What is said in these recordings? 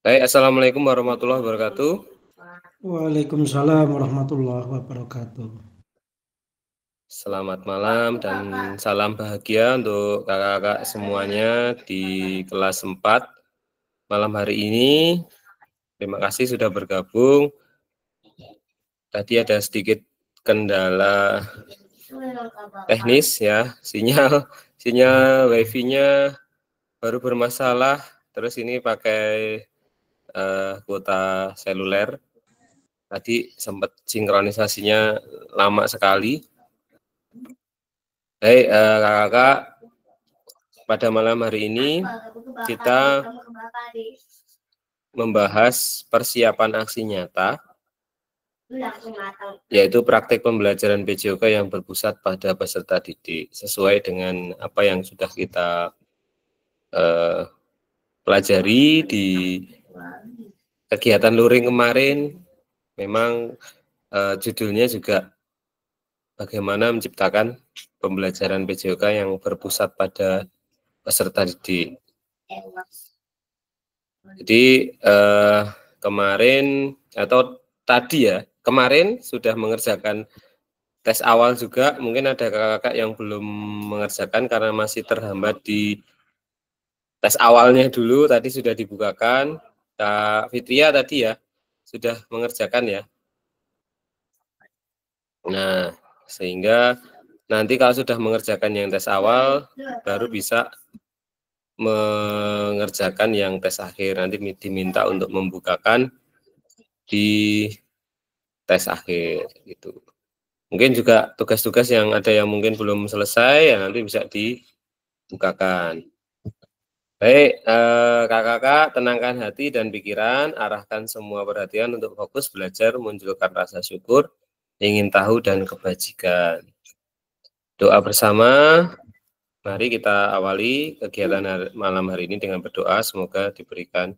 Baik, Assalamualaikum warahmatullahi wabarakatuh. Waalaikumsalam warahmatullahi wabarakatuh. Selamat malam dan salam bahagia untuk kakak-kakak semuanya di kelas 4 malam hari ini. Terima kasih sudah bergabung. Tadi ada sedikit kendala teknis ya, sinyal wifi-nya baru bermasalah. Terus ini pakai kuota seluler. Tadi sempat sinkronisasinya lama sekali. Baik, kakak-kakak, pada malam hari ini kita membahas persiapan aksi nyata, yaitu praktek pembelajaran PJOK yang berpusat pada peserta didik, sesuai dengan apa yang sudah kita pelajari di kegiatan luring kemarin. Memang judulnya juga bagaimana menciptakan pembelajaran PJOK yang berpusat pada peserta didik. Jadi kemarin atau tadi ya, kemarin sudah mengerjakan tes awal juga. Mungkin ada kakak-kakak yang belum mengerjakan karena masih terhambat di tes awalnya dulu. Tadi sudah dibukakan. Kak Fitria tadi ya, sudah mengerjakan ya. Nah, sehingga nanti kalau sudah mengerjakan yang tes awal, baru bisa mengerjakan yang tes akhir. Nanti diminta untuk membukakan di tes akhir gitu. Mungkin juga tugas-tugas yang ada yang mungkin belum selesai ya nanti bisa dibukakan. Baik, kakak-kakak, tenangkan hati dan pikiran, arahkan semua perhatian untuk fokus belajar, munculkan rasa syukur, ingin tahu dan kebajikan. Doa bersama, mari kita awali kegiatan malam hari ini dengan berdoa, semoga diberikan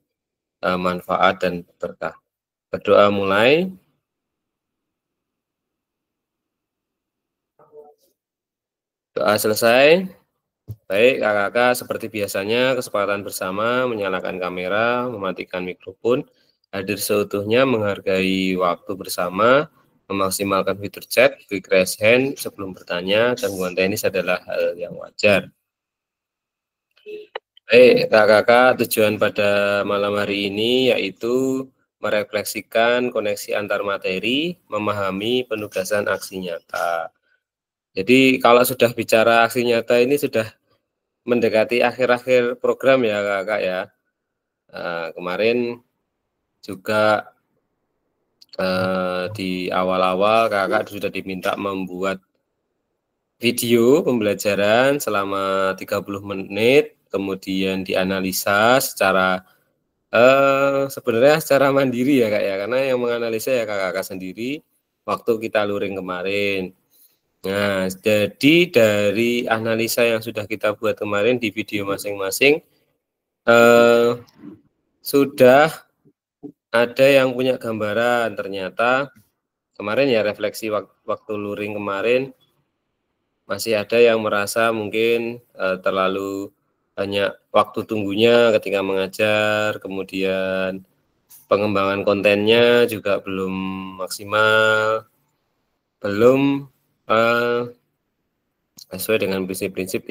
manfaat dan berkah. Berdoa mulai. Doa selesai. Baik, kakak-kakak, seperti biasanya kesepakatan bersama menyalakan kamera, mematikan mikrofon, hadir seutuhnya, menghargai waktu bersama, memaksimalkan fitur chat, quick raise hand sebelum bertanya, gangguan teknis adalah hal yang wajar. Baik, kakak-kakak, tujuan pada malam hari ini yaitu merefleksikan koneksi antar materi, memahami penugasan aksi nyata. Jadi kalau sudah bicara aksi nyata ini sudah mendekati akhir-akhir program ya kakak ya. Kemarin juga di awal-awal kakak sudah diminta membuat video pembelajaran selama 30 menit, kemudian dianalisa secara sebenarnya secara mandiri ya kak ya, karena yang menganalisa ya kakak-kakak sendiri waktu kita luring kemarin. Nah, jadi dari analisa yang sudah kita buat kemarin di video masing-masing, sudah ada yang punya gambaran. Ternyata kemarin ya refleksi waktu luring kemarin, masih ada yang merasa mungkin terlalu banyak waktu tunggunya ketika mengajar, kemudian pengembangan kontennya juga belum maksimal, belum sesuai dengan prinsip-prinsip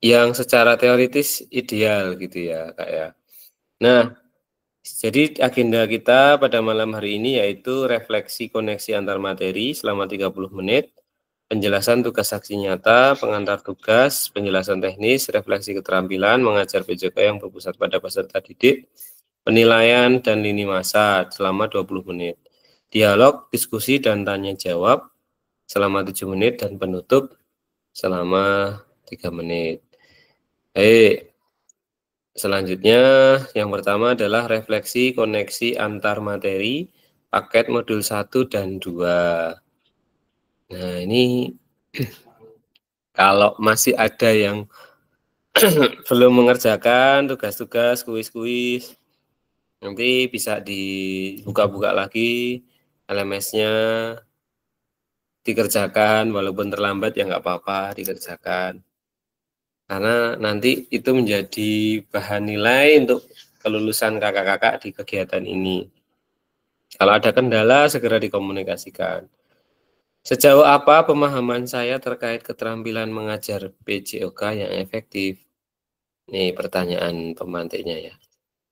yang secara teoritis ideal gitu ya kak ya. Nah, jadi agenda kita pada malam hari ini yaitu refleksi koneksi antar materi selama 30 menit, penjelasan tugas aksi nyata, pengantar tugas, penjelasan teknis, refleksi keterampilan, mengajar PJK yang berpusat pada peserta didik, penilaian dan lini masa selama 20 menit. Dialog, diskusi, dan tanya jawab selama 7 menit dan penutup selama 3 menit. Baik, selanjutnya yang pertama adalah refleksi koneksi antar materi paket modul 1 dan 2. Nah, ini kalau masih ada yang belum mengerjakan tugas-tugas, kuis-kuis, nanti bisa dibuka-buka lagi LMS-nya, dikerjakan, walaupun terlambat ya nggak apa-apa, dikerjakan. karena nanti itu menjadi bahan nilai untuk kelulusan kakak-kakak di kegiatan ini. Kalau ada kendala, segera dikomunikasikan. Sejauh apa pemahaman saya terkait keterampilan mengajar PJOK yang efektif? Ini pertanyaan pemantiknya ya.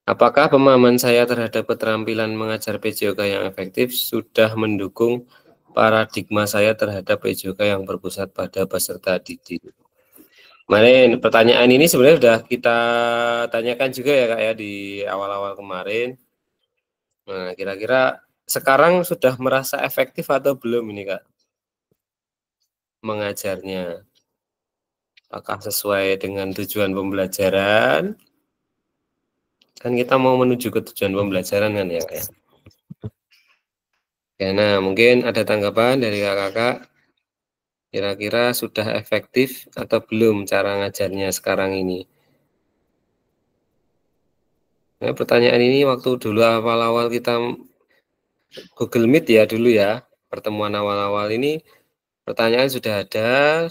Apakah pemahaman saya terhadap keterampilan mengajar PJOK yang efektif sudah mendukung paradigma saya terhadap PJOK yang berpusat pada peserta didik? Kemarin pertanyaan ini sebenarnya sudah kita tanyakan juga ya Kak ya di awal-awal kemarin. Nah, kira-kira sekarang sudah merasa efektif atau belum ini Kak mengajarnya? Apakah sesuai dengan tujuan pembelajaran? Kan kita mau menuju ke tujuan pembelajaran kan ya Kak ya? Ya, nah mungkin ada tanggapan dari kakak-kakak, kira-kira sudah efektif atau belum cara ngajarnya sekarang ini? Nah, pertanyaan ini waktu dulu awal-awal kita Google Meet ya dulu ya, pertemuan awal-awal ini pertanyaan sudah ada.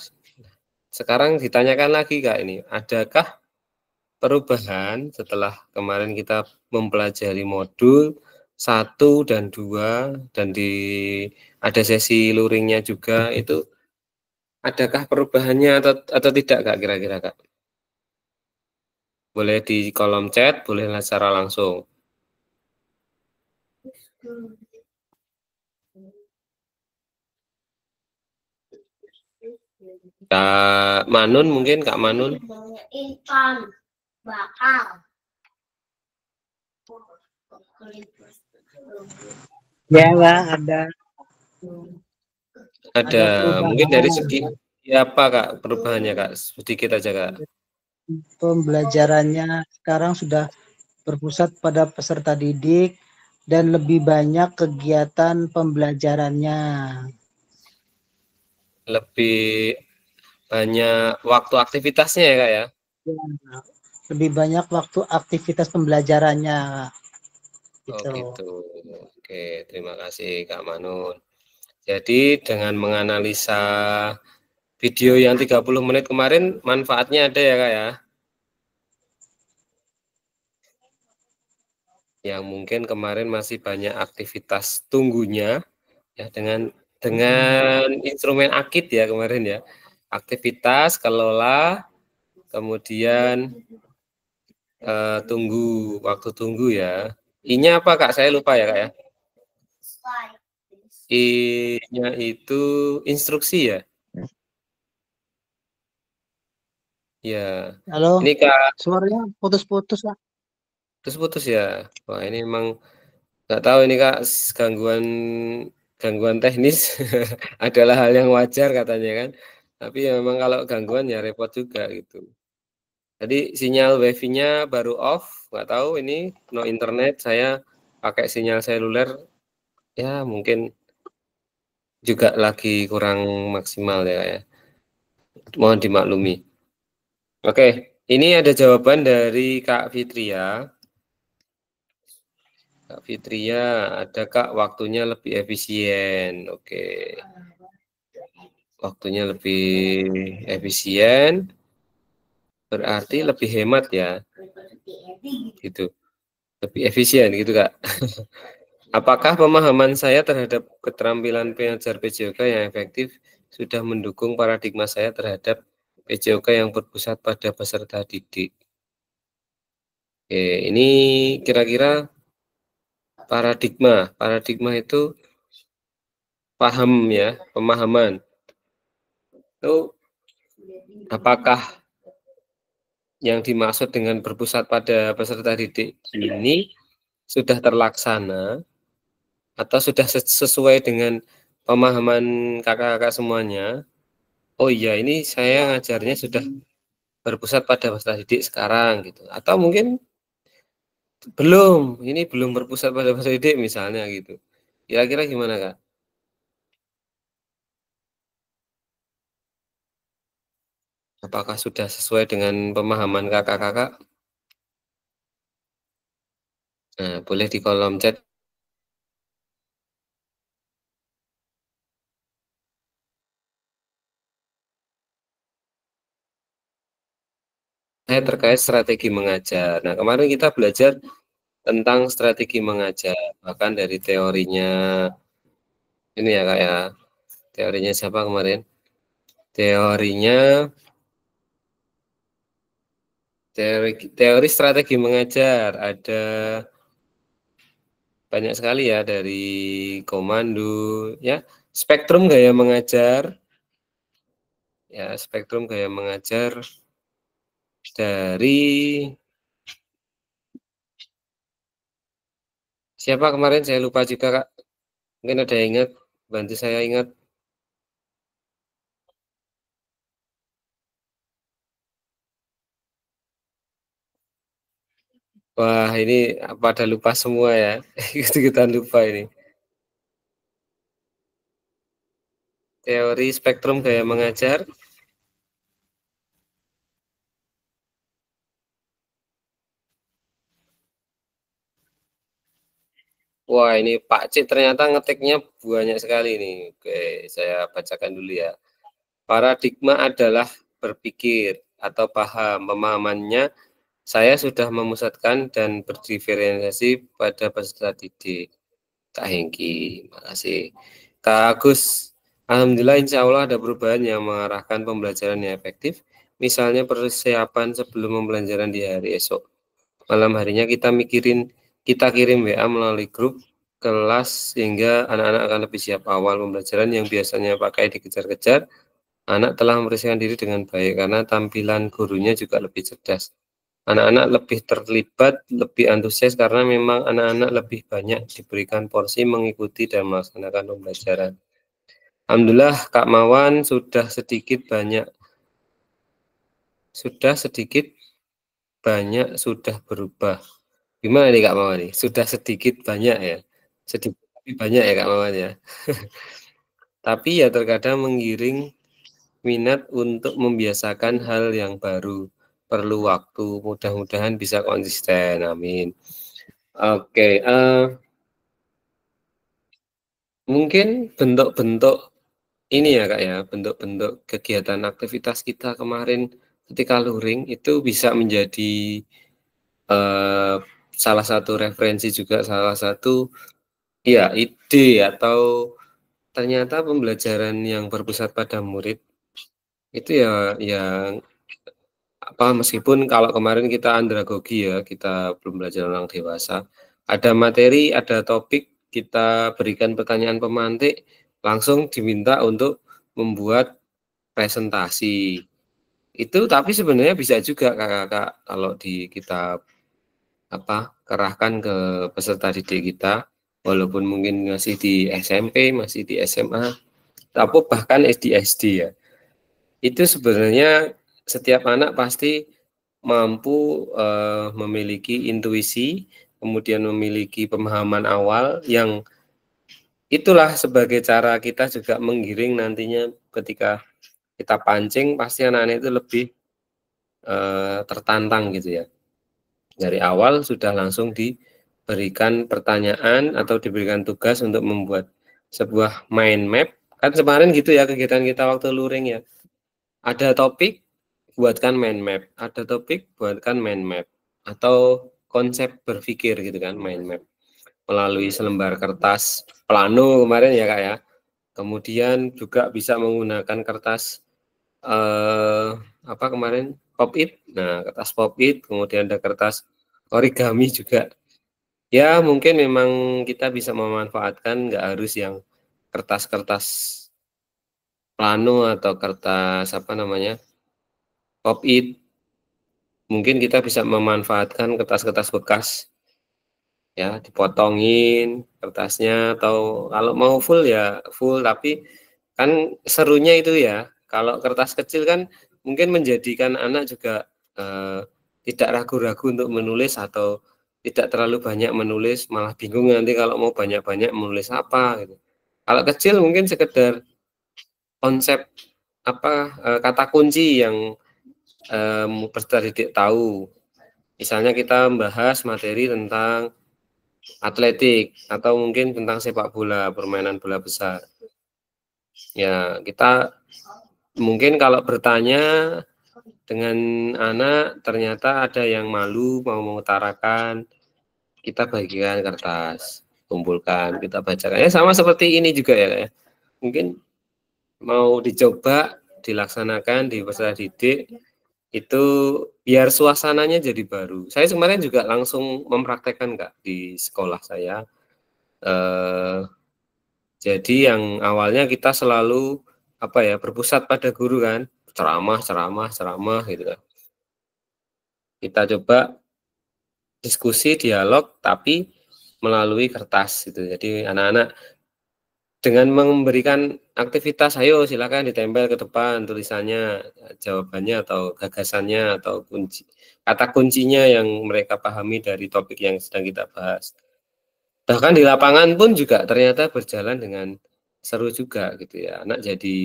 Sekarang ditanyakan lagi Kak ini, adakah perubahan setelah kemarin kita mempelajari modul 1 dan 2 dan ada sesi luringnya juga itu, adakah perubahannya atau tidak Kak kira-kira Kak? Boleh di kolom chat, boleh secara langsung. Kak Manun mungkin Kak Manun. Ikan bakar. Ya, Pak, ada Ada mungkin dari perubahan. segi ya apa Kak perubahannya Kak? Sedikit aja Kak. Pembelajarannya sekarang sudah berpusat pada peserta didik dan lebih banyak kegiatan pembelajarannya. Lebih banyak waktu aktivitasnya ya Kak ya? Ya, lebih banyak waktu aktivitas pembelajarannya. Oh Gitu. gitu. Oke, terima kasih Kak Manun. Jadi dengan menganalisa video yang 30 menit kemarin manfaatnya ada ya Kak ya? Yang mungkin kemarin masih banyak aktivitas tunggunya ya dengan instrumen akit ya kemarin ya. Aktivitas, kelola, kemudian tunggu, waktu tunggu ya. I-nya apa Kak? Saya lupa ya Kak ya. I-nya itu instruksi ya. Ya. Halo, Ini Kak, suaranya putus-putus, Pak. putus-putus ya. Wah, ini memang nggak tahu ini Kak gangguan gangguan teknis adalah hal yang wajar katanya kan. Tapi ya memang kalau gangguan ya repot juga gitu. Jadi sinyal wifi-nya baru off, nggak tahu ini no internet, saya pakai sinyal seluler, ya mungkin juga lagi kurang maksimal ya, ya. Mohon dimaklumi. Oke, ini ada jawaban dari Kak Fitria. Kak Fitria, ada Kak waktunya lebih efisien. Oke, waktunya lebih efisien, berarti lebih hemat ya, gitu. Lebih efisien gitu Kak. Apakah pemahaman saya terhadap keterampilan pengajar PJOK yang efektif sudah mendukung paradigma saya terhadap PJOK yang berpusat pada peserta didik? Oke, ini kira-kira paradigma itu paham ya, pemahaman. Itu apakah yang dimaksud dengan berpusat pada peserta didik ini sudah terlaksana atau sudah sesuai dengan pemahaman kakak-kakak semuanya? Oh iya, ini saya ngajarnya sudah berpusat pada peserta didik sekarang gitu. Atau mungkin belum, ini belum berpusat pada peserta didik misalnya gitu. Kira-kira gimana Kak? Apakah sudah sesuai dengan pemahaman kakak-kakak? Nah, boleh di kolom chat. terkait strategi mengajar. Nah, kemarin kita belajar tentang strategi mengajar, bahkan dari teorinya ini ya Kak ya. Teorinya siapa kemarin? Teorinya teori strategi mengajar ada banyak sekali ya, dari komando ya, spektrum gaya mengajar ya, spektrum gaya mengajar dari siapa kemarin, saya lupa juga Kak, mungkin ada yang ingat, bantu saya ingat. Wah, ini pada lupa semua ya. Kita lupa ini. Teori spektrum gaya mengajar. Wah, ini Pak Cik ternyata ngetiknya banyak sekali nih. Oke, saya bacakan dulu ya. Paradigma adalah berpikir atau paham. Pemahamannya, saya sudah memusatkan dan berdiferensiasi pada peserta didik. Kak Hengki, makasih. Kak Agus, Alhamdulillah insya Allah ada perubahan yang mengarahkan pembelajaran yang efektif. Misalnya persiapan sebelum pembelajaran di hari esok. Malam harinya kita kirim WA melalui grup kelas sehingga anak-anak akan lebih siap. Awal pembelajaran yang biasanya pakai dikejar-kejar, anak telah mempersiapkan diri dengan baik karena tampilan gurunya juga lebih cerdas. Anak-anak lebih terlibat, lebih antusias karena memang anak-anak lebih banyak diberikan porsi mengikuti dan melaksanakan pembelajaran. Alhamdulillah Kak Mawan sudah sedikit banyak sudah berubah. Gimana nih Kak Mawan nih? Sudah sedikit banyak ya? Sedikit tapi banyak ya Kak Mawan ya? Tapi ya terkadang menggiring minat untuk membiasakan hal yang baru. Perlu waktu, mudah-mudahan bisa konsisten, amin. Oke, mungkin bentuk-bentuk ini ya Kak ya, bentuk-bentuk kegiatan aktivitas kita kemarin ketika luring itu bisa menjadi salah satu referensi juga, salah satu ya ide, atau ternyata pembelajaran yang berpusat pada murid itu ya yang apa, meskipun kalau kemarin kita andragogi ya, kita belum belajar orang dewasa, ada materi, ada topik, kita berikan pertanyaan pemantik, langsung diminta untuk membuat presentasi. Itu tapi sebenarnya bisa juga Kakak kalau kita kerahkan ke peserta didik kita, walaupun mungkin masih di SMP, masih di SMA, tapi bahkan di SD ya. Itu sebenarnya setiap anak pasti mampu memiliki intuisi, kemudian memiliki pemahaman awal yang itulah sebagai cara kita juga menggiring nantinya ketika kita pancing, pasti anak-anak itu lebih tertantang gitu ya. Dari awal sudah langsung diberikan pertanyaan atau diberikan tugas untuk membuat sebuah mind map. Kan kemarin gitu ya kegiatan kita waktu luring ya. Ada topik, buatkan mind map. Ada topik, buatkan mind map. Atau konsep berpikir gitu kan, mind map. Melalui selembar kertas plano kemarin ya Kak ya. Kemudian juga bisa menggunakan kertas kemarin pop-it. Nah, kertas pop-it, kemudian ada kertas origami juga. Ya, mungkin memang kita bisa memanfaatkan, nggak harus yang kertas-kertas plano atau kertas pop-it. Mungkin kita bisa memanfaatkan kertas-kertas bekas ya, dipotongin kertasnya, atau kalau mau full ya full, tapi kan serunya itu ya, kalau kertas kecil kan mungkin menjadikan anak juga tidak ragu-ragu untuk menulis, atau tidak terlalu banyak menulis, malah bingung nanti kalau mau banyak-banyak menulis apa gitu. Kalau kecil mungkin sekedar konsep kata kunci yang peserta didik tahu. Misalnya kita membahas materi tentang atletik atau mungkin tentang sepak bola, permainan bola besar. Ya, kita mungkin kalau bertanya dengan anak ternyata ada yang malu mau mengutarakan, kita bagikan kertas, kumpulkan, kita bacakan. Ya sama seperti ini juga ya. Mungkin mau dicoba dilaksanakan di peserta didik itu biar suasananya jadi baru. Saya kemarin juga langsung mempraktekkan Kak di sekolah saya. Jadi yang awalnya kita selalu berpusat pada guru kan, ceramah gitu kan. Kita coba diskusi, dialog, tapi melalui kertas gitu. Jadi anak-anak dengan memberikan aktivitas, ayo silakan ditempel ke depan tulisannya, jawabannya atau gagasannya atau kata kuncinya yang mereka pahami dari topik yang sedang kita bahas. Bahkan di lapangan pun juga ternyata berjalan dengan seru juga gitu ya. Anak jadi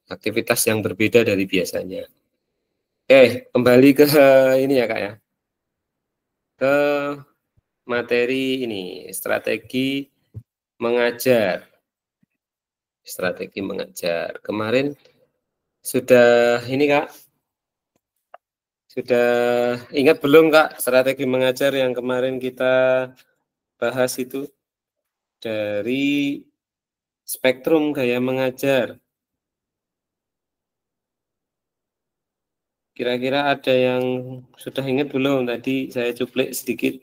aktivitas yang berbeda dari biasanya. Oke, kembali ke ini ya Kak ya. Ke materi ini, strategi mengajar. Strategi mengajar. Kemarin sudah ini Kak, sudah ingat belum Kak strategi mengajar yang kemarin kita bahas itu dari spektrum gaya mengajar. Kira-kira ada yang sudah ingat belum? Tadi saya cuplik sedikit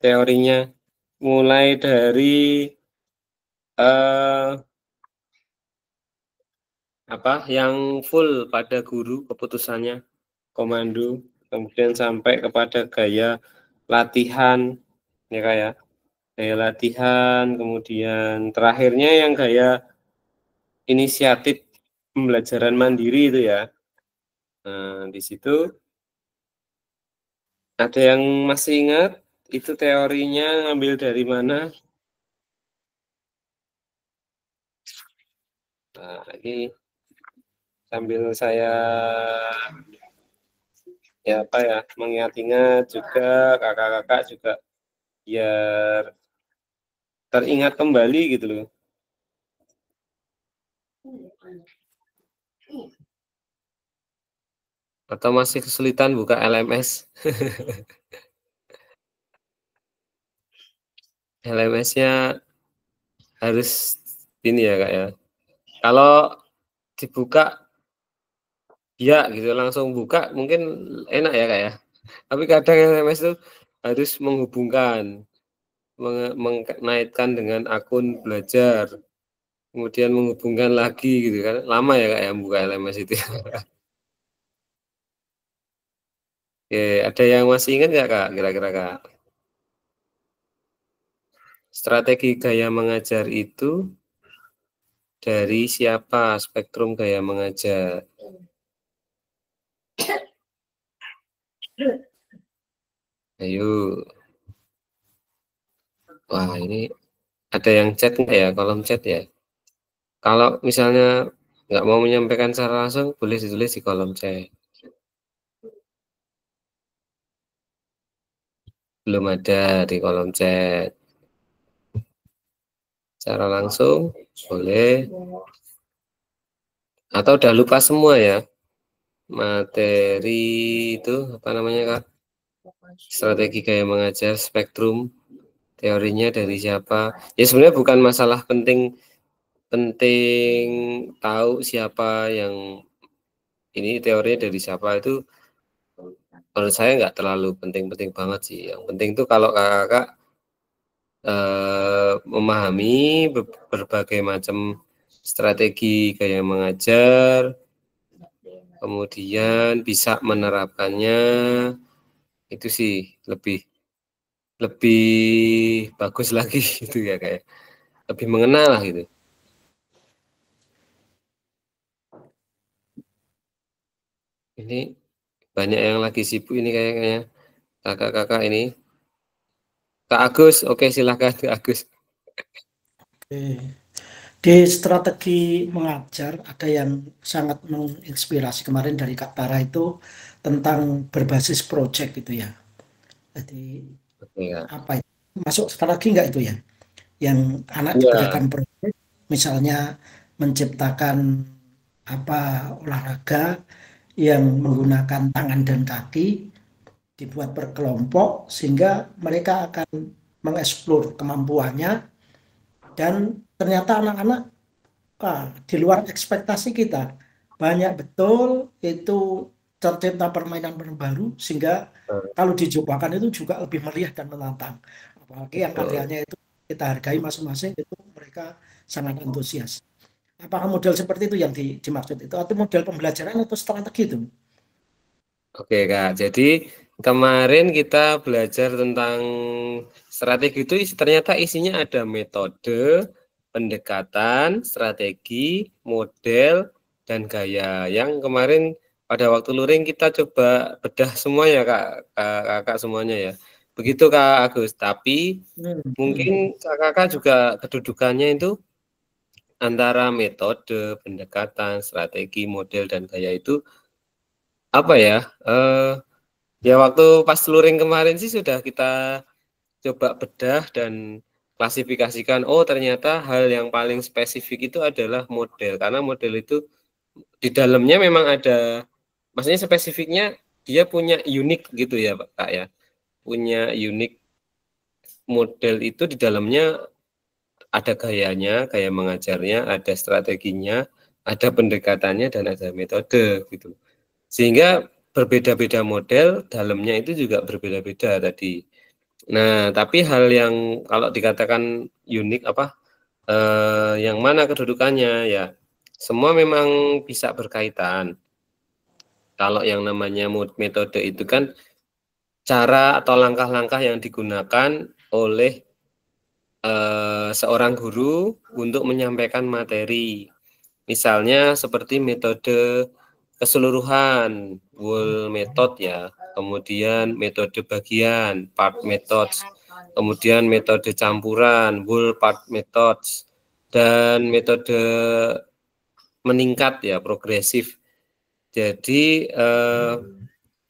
teorinya, mulai dari yang full pada guru keputusannya, komando, kemudian sampai kepada gaya latihan, ya kayak gaya latihan, kemudian terakhirnya yang gaya inisiatif pembelajaran mandiri itu ya. Nah, di situ ada yang masih ingat itu teorinya ngambil dari mana? Nah, ini sambil saya mengingat-ingat juga kakak-kakak juga biar teringat kembali gitu loh. Atau masih kesulitan buka LMS? LMS-nya harus ini ya Kak ya. Kalau dibuka ya gitu langsung buka mungkin enak ya Kak ya. Tapi kadang LMS itu harus menghubungkan, mengaitkan dengan akun belajar, kemudian menghubungkan lagi gitu kan. Lama ya Kak ya buka LMS itu. Oke, ada yang masih ingat nggak Kak kira-kira Kak? Strategi gaya mengajar itu dari siapa? Spektrum gaya mengajar. Ayo. Wah, ini ada yang chat nggak ya? Kolom chat ya? Kalau misalnya nggak mau menyampaikan secara langsung, boleh ditulis di kolom chat. Belum ada di kolom chat. Secara langsung, boleh. Atau udah lupa semua ya? Materi itu, apa namanya Kak? Strategi gaya mengajar, spektrum, teorinya dari siapa? Ya sebenarnya bukan masalah penting tahu siapa yang ini teorinya dari siapa itu menurut saya nggak terlalu penting-penting banget sih. Yang penting itu kalau kakak memahami berbagai macam strategi gaya mengajar, kemudian bisa menerapkannya, itu sih lebih bagus lagi gitu ya kayak lebih mengenal lah gitu. Ini banyak yang lagi sibuk ini kayaknya kakak-kakak ini. Kak Agus, oke silahkan Kak Agus. Oke. Di strategi mengajar ada yang sangat menginspirasi kemarin dari Kak Tara itu tentang berbasis project gitu ya. Jadi Oke, Kak. apa itu? Masuk strategi nggak itu ya? Yang anak Ya. diberikan proyek, misalnya menciptakan olahraga yang menggunakan tangan dan kaki dibuat per kelompok sehingga mereka akan mengeksplor kemampuannya dan ternyata anak-anak di luar ekspektasi kita banyak betul itu tercipta permainan baru sehingga kalau dicobakan itu juga lebih meriah dan menantang, apalagi yang karyanya itu kita hargai masing-masing, itu mereka sangat antusias. Apakah model seperti itu yang dimaksud itu atau model pembelajaran atau strategi itu? Oke Kak, jadi kemarin kita belajar tentang strategi itu ternyata isinya ada metode, pendekatan, strategi, model, dan gaya. Yang kemarin pada waktu luring kita coba bedah semuanya Kak semuanya ya. Begitu Kak Agus, tapi mungkin Kakak juga kedudukannya itu antara metode, pendekatan, strategi, model, dan gaya itu apa ya? Ya waktu pas luring kemarin sih sudah kita coba bedah dan klasifikasikan. Oh ternyata hal yang paling spesifik itu adalah model, karena model itu di dalamnya memang ada, maksudnya spesifiknya dia punya unik gitu ya Pak Kak ya, punya unik. Model itu di dalamnya ada gayanya, gaya mengajarnya, ada strateginya, ada pendekatannya, dan ada metode gitu. Sehingga berbeda-beda model, dalamnya itu juga berbeda-beda tadi. Nah, tapi hal yang kalau dikatakan unik yang mana kedudukannya ya, semua memang bisa berkaitan. Kalau yang namanya metode itu kan cara atau langkah-langkah yang digunakan oleh seorang guru untuk menyampaikan materi. Misalnya seperti metode keseluruhan, whole method ya, kemudian metode bagian, part methods, kemudian metode campuran, whole part methods, dan metode meningkat ya, progresif. Jadi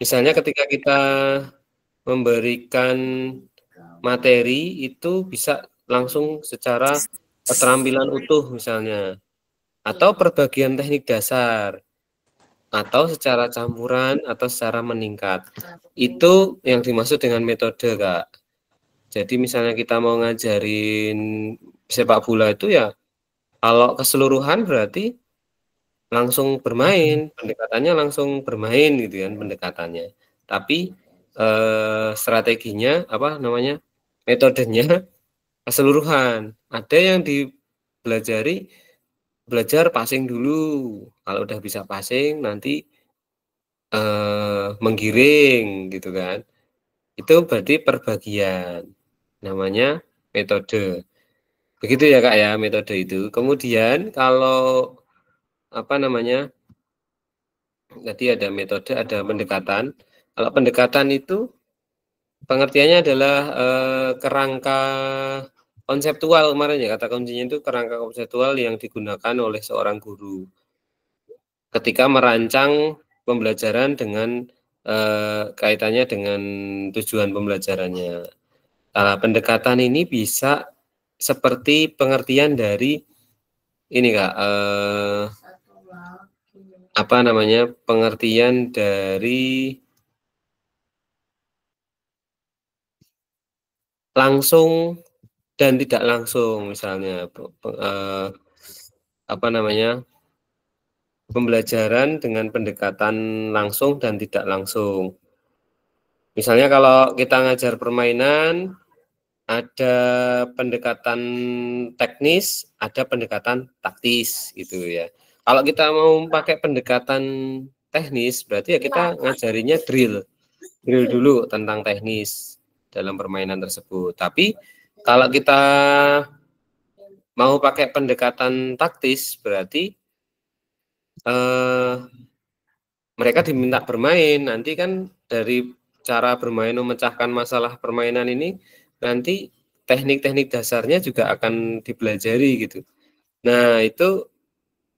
misalnya ketika kita memberikan materi itu bisa langsung secara keterampilan utuh misalnya, atau perbagian teknik dasar, atau secara campuran, atau secara meningkat. Itu yang dimaksud dengan metode, Kak. Jadi misalnya kita mau ngajarin sepak bola itu ya, kalau keseluruhan berarti langsung bermain, pendekatannya langsung bermain gitu kan pendekatannya. Tapi strateginya metodenya keseluruhan. Ada yang belajar passing dulu. Kalau udah bisa passing nanti menggiring gitu kan. Itu berarti perbagian. Namanya metode. Begitu ya Kak ya, metode itu. Kemudian kalau tadi ada metode, ada pendekatan. Kalau pendekatan itu pengertiannya adalah kerangka konseptual kemarin ya, kata kuncinya itu kerangka konseptual yang digunakan oleh seorang guru ketika merancang pembelajaran dengan kaitannya dengan tujuan pembelajarannya. Nah, pendekatan ini bisa seperti pengertian dari ini Kak, pengertian dari langsung dan tidak langsung, misalnya pembelajaran dengan pendekatan langsung dan tidak langsung. Misalnya kalau kita ngajar permainan, ada pendekatan teknis, ada pendekatan taktis gitu ya. Kalau kita mau pakai pendekatan teknis, berarti ya kita ngajarinya drill dulu tentang teknis dalam permainan tersebut. Tapi kalau kita mau pakai pendekatan taktis, berarti mereka diminta bermain. Nanti kan dari cara bermain memecahkan masalah permainan ini, nanti teknik-teknik dasarnya juga akan dipelajari gitu. Nah, itu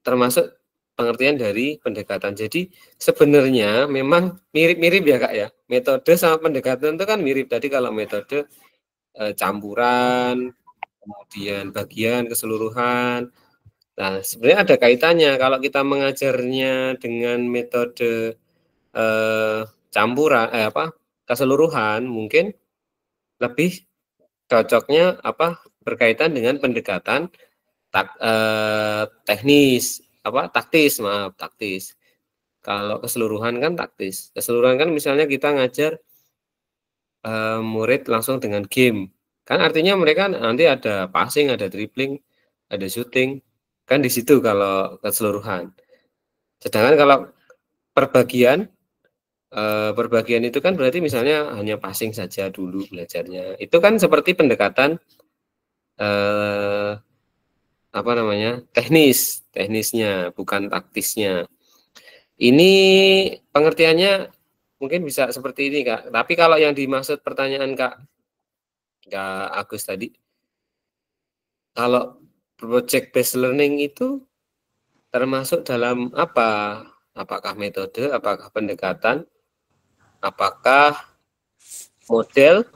termasuk pengertian dari pendekatan. Jadi sebenarnya memang mirip-mirip ya Kak ya. Metode sama pendekatan itu kan mirip. Tadi kalau metode campuran, kemudian bagian keseluruhan, Nah, sebenarnya ada kaitannya kalau kita mengajarnya dengan metode campuran keseluruhan, mungkin lebih cocoknya berkaitan dengan pendekatan taktis. Kalau keseluruhan kan taktis. Keseluruhan kan misalnya kita ngajar murid langsung dengan game. Kan artinya mereka nanti ada passing, ada dribbling, ada shooting. Kan di situ kalau keseluruhan. Sedangkan kalau perbagian itu kan berarti misalnya hanya passing saja dulu belajarnya. Itu kan seperti pendekatan teknisnya, bukan taktisnya. Ini pengertiannya mungkin bisa seperti ini, Kak. Tapi kalau yang dimaksud pertanyaan Kak Agus tadi, kalau project based learning itu termasuk dalam apa? Apakah metode, apakah pendekatan, apakah model,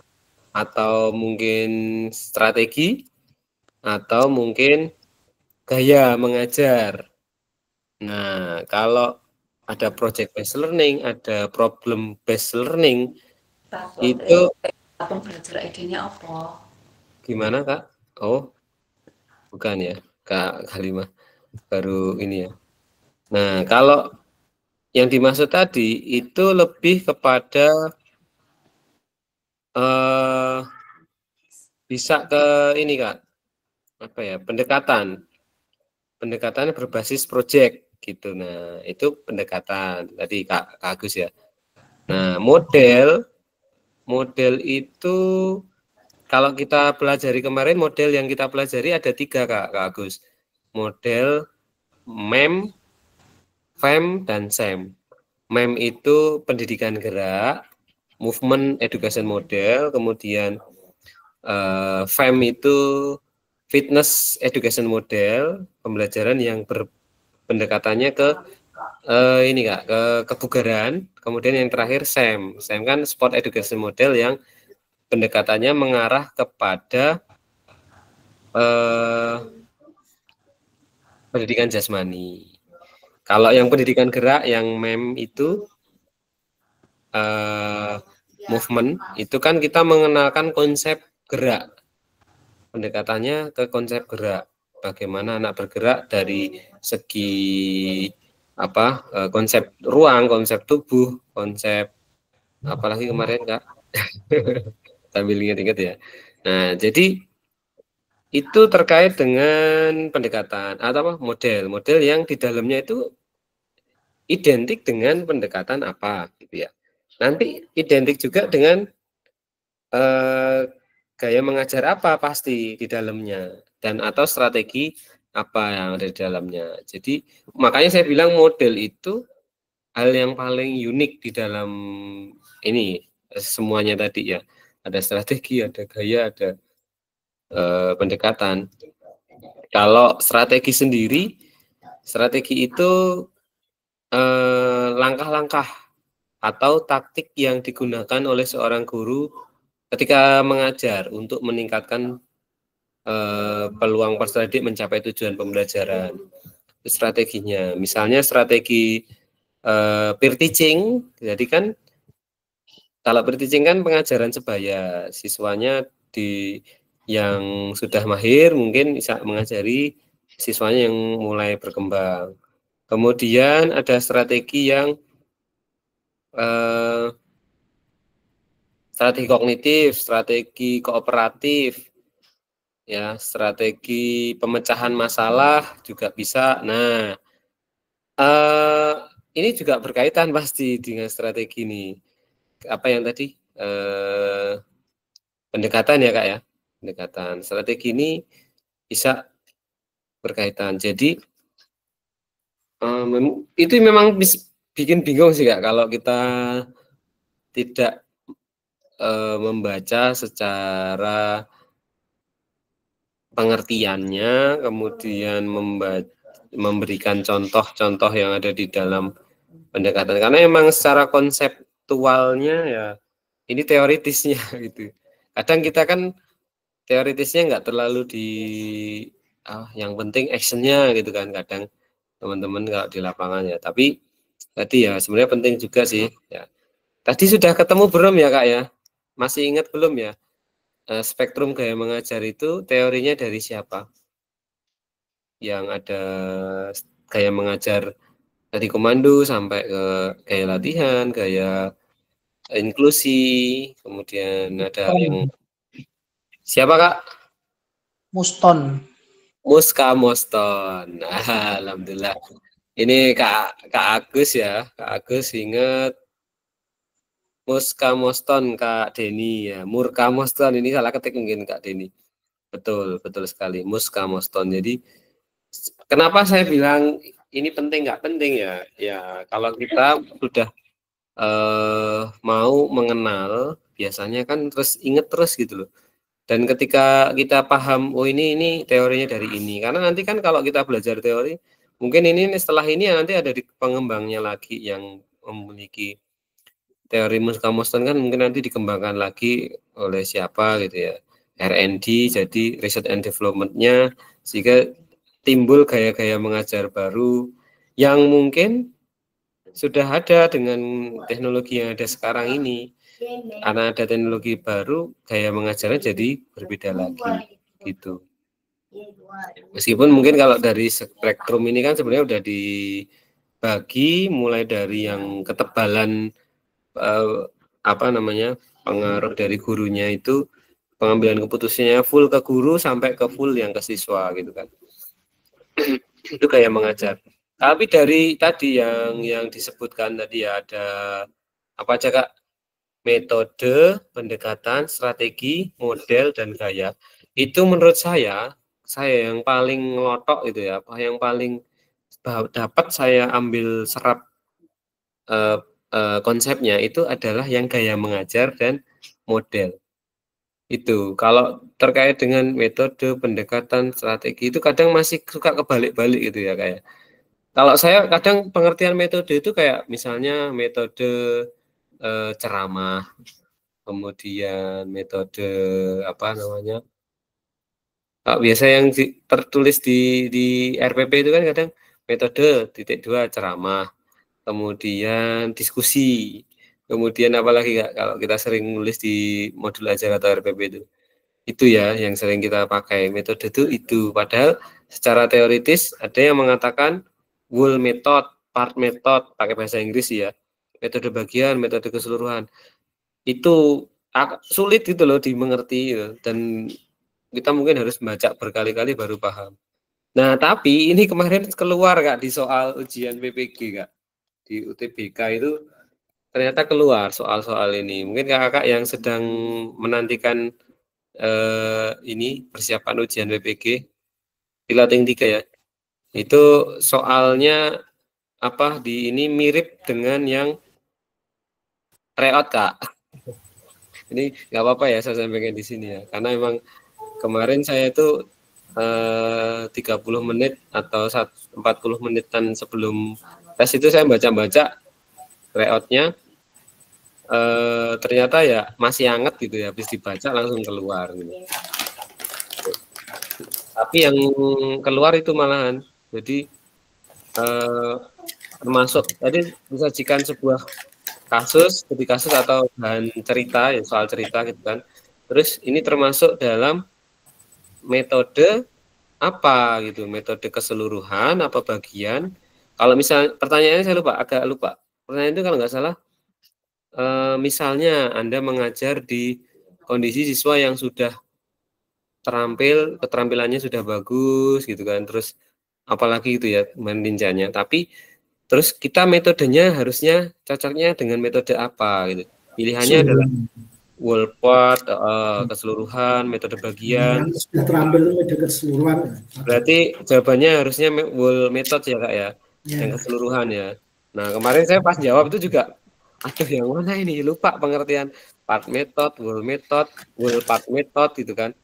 atau mungkin strategi, atau mungkin gaya mengajar. Nah, kalau ada project based learning, ada problem based learning, itu belajar idenya apa? Gimana, Kak? Oh, bukan ya, Kak Halimah, baru ini ya. Nah, kalau yang dimaksud tadi itu lebih kepada bisa ke ini, Kak, pendekatannya berbasis project gitu. Nah, itu pendekatan tadi Kak Agus ya. Nah, model itu kalau kita pelajari kemarin, model yang kita pelajari ada 3, Kak Agus. Model MEM, FEM, dan SEM. MEM itu pendidikan gerak, movement education model, kemudian FEM itu fitness education model, pembelajaran yang pendekatannya ke ini Kak, ke kebugaran. Kemudian yang terakhir SEM. SEM kan sport education model yang pendekatannya mengarah kepada pendidikan jasmani. Kalau yang pendidikan gerak, yang MEM itu movement, itu kan kita mengenalkan konsep gerak. Pendekatannya ke konsep gerak. Bagaimana anak bergerak dari segi konsep ruang, konsep tubuh, konsep apalagi kemarin Kak sambil ingat-ingat ya. Nah, jadi itu terkait dengan pendekatan atau model yang di dalamnya itu identik dengan pendekatan apa gitu ya. Nanti identik juga dengan gaya mengajar apa pasti di dalamnya, dan atau strategi apa yang ada di dalamnya. Jadi makanya saya bilang model itu hal yang paling unik di dalam ini semuanya tadi ya. Ada strategi, ada gaya, ada pendekatan. Kalau strategi sendiri, strategi itu langkah-langkah atau taktik yang digunakan oleh seorang guru ketika mengajar untuk meningkatkan peluang peserta didik mencapai tujuan pembelajaran. Itu strateginya. Misalnya strategi peer teaching. Jadi kan kalau peer teaching kan pengajaran sebaya, siswanya yang sudah mahir mungkin bisa mengajari siswanya yang mulai berkembang. Kemudian ada strategi yang strategi kognitif, strategi kooperatif, ya, strategi pemecahan masalah juga bisa. Nah, ini juga berkaitan pasti dengan strategi ini. Apa yang tadi pendekatan ya Kak ya, pendekatan. Strategi ini bisa berkaitan. Jadi itu memang bikin bingung sih Kak kalau kita tidak membaca secara pengertiannya, kemudian memberikan contoh-contoh yang ada di dalam pendekatan. Karena memang secara konseptualnya ya ini teoritisnya gitu. Kadang kita kan teoritisnya nggak terlalu yang penting actionnya gitu kan kadang teman-teman kalau di lapangan ya. Tapi tadi ya sebenarnya penting juga sih ya. Tadi sudah ketemu belum ya Kak ya? Masih ingat belum ya? Spektrum gaya mengajar itu teorinya dari siapa? Yang ada gaya mengajar dari komando sampai ke gaya latihan, gaya inklusi, kemudian ada yang siapa Kak? Muston. Muska Moston. Alhamdulillah. Ini Kak Agus ya, Kak Agus ingat Muska Moston Kak Denny ya. Murka Moston ini salah ketik mungkin Kak Denny. Betul sekali Muska Moston. Jadi kenapa saya bilang ini penting nggak penting ya? Ya kalau kita sudah mau mengenal biasanya kan terus inget terus gitu loh. Dan ketika kita paham, oh ini teorinya dari ini. Karena nanti kan kalau kita belajar teori, mungkin ini setelah ini nanti ada di pengembangnya lagi yang memiliki teori Muska Moston kan mungkin nanti dikembangkan lagi oleh siapa gitu ya. R&D, jadi Research and Development-nya, sehingga timbul gaya-gaya mengajar baru yang mungkin sudah ada dengan teknologi yang ada sekarang ini. Karena ada teknologi baru, gaya mengajarnya jadi berbeda lagi gitu. Meskipun mungkin kalau dari spektrum ini kan sebenarnya udah dibagi mulai dari yang ketebalan pengaruh dari gurunya itu pengambilan keputusannya full ke guru sampai ke full yang ke siswa gitu kan. Itu gaya mengajar. Tapi dari tadi yang disebutkan tadi ya ada apa aja Kak? Metode, pendekatan, strategi, model, dan gaya. Itu menurut saya yang paling ngelotok itu ya, yang paling dapat saya ambil serap konsepnya itu adalah yang gaya mengajar dan model. Itu kalau terkait dengan metode, pendekatan, strategi itu kadang masih suka kebalik-balik gitu ya kayak. Kalau saya kadang pengertian metode itu kayak misalnya metode ceramah, kemudian metode biasa yang tertulis di RPP itu kan kadang metode (2) ceramah, kemudian diskusi, kemudian apalagi Kak, kalau kita sering nulis di modul ajar atau RPP itu ya yang sering kita pakai metode itu padahal secara teoritis ada yang mengatakan whole method, part method, pakai bahasa Inggris ya, metode bagian, metode keseluruhan. Itu sulit gitu loh dimengerti ya. Dan kita mungkin harus membaca berkali-kali baru paham. Nah, tapi ini kemarin keluar Kak di soal ujian PPG Kak. Di UTBK itu ternyata keluar soal-soal ini. Mungkin Kakak yang sedang menantikan ini persiapan ujian PPG piloting 3 ya. Itu soalnya di ini mirip dengan yang tryout Kak. Ini nggak apa-apa ya saya sampaikan di sini ya, karena memang kemarin saya itu 30 menit atau 40 menitan sebelum tes itu saya baca-baca tryoutnya, ternyata ya masih hangat gitu ya, habis dibaca langsung keluar gitu. Tapi yang keluar itu malahan, jadi termasuk tadi disajikan sebuah kasus, studi kasus atau bahan cerita ya, soal cerita gitu kan. Terus ini termasuk dalam metode apa gitu, metode keseluruhan apa bagian. Kalau misalnya pertanyaannya saya agak lupa. Pertanyaan itu kalau nggak salah misalnya Anda mengajar di kondisi siswa yang sudah keterampilannya sudah bagus gitu kan, terus apalagi itu ya menincanya, tapi terus kita metodenya harusnya cocoknya dengan metode apa gitu. Pilihannya adalah whole part, keseluruhan, metode bagian. Sudah terambil metode keseluruhan. Berarti jawabannya harusnya whole method ya Kak ya, yang keseluruhan ya. Nah kemarin saya pas jawab itu juga, aduh yang mana ini, lupa pengertian part method, whole part method gitu kan.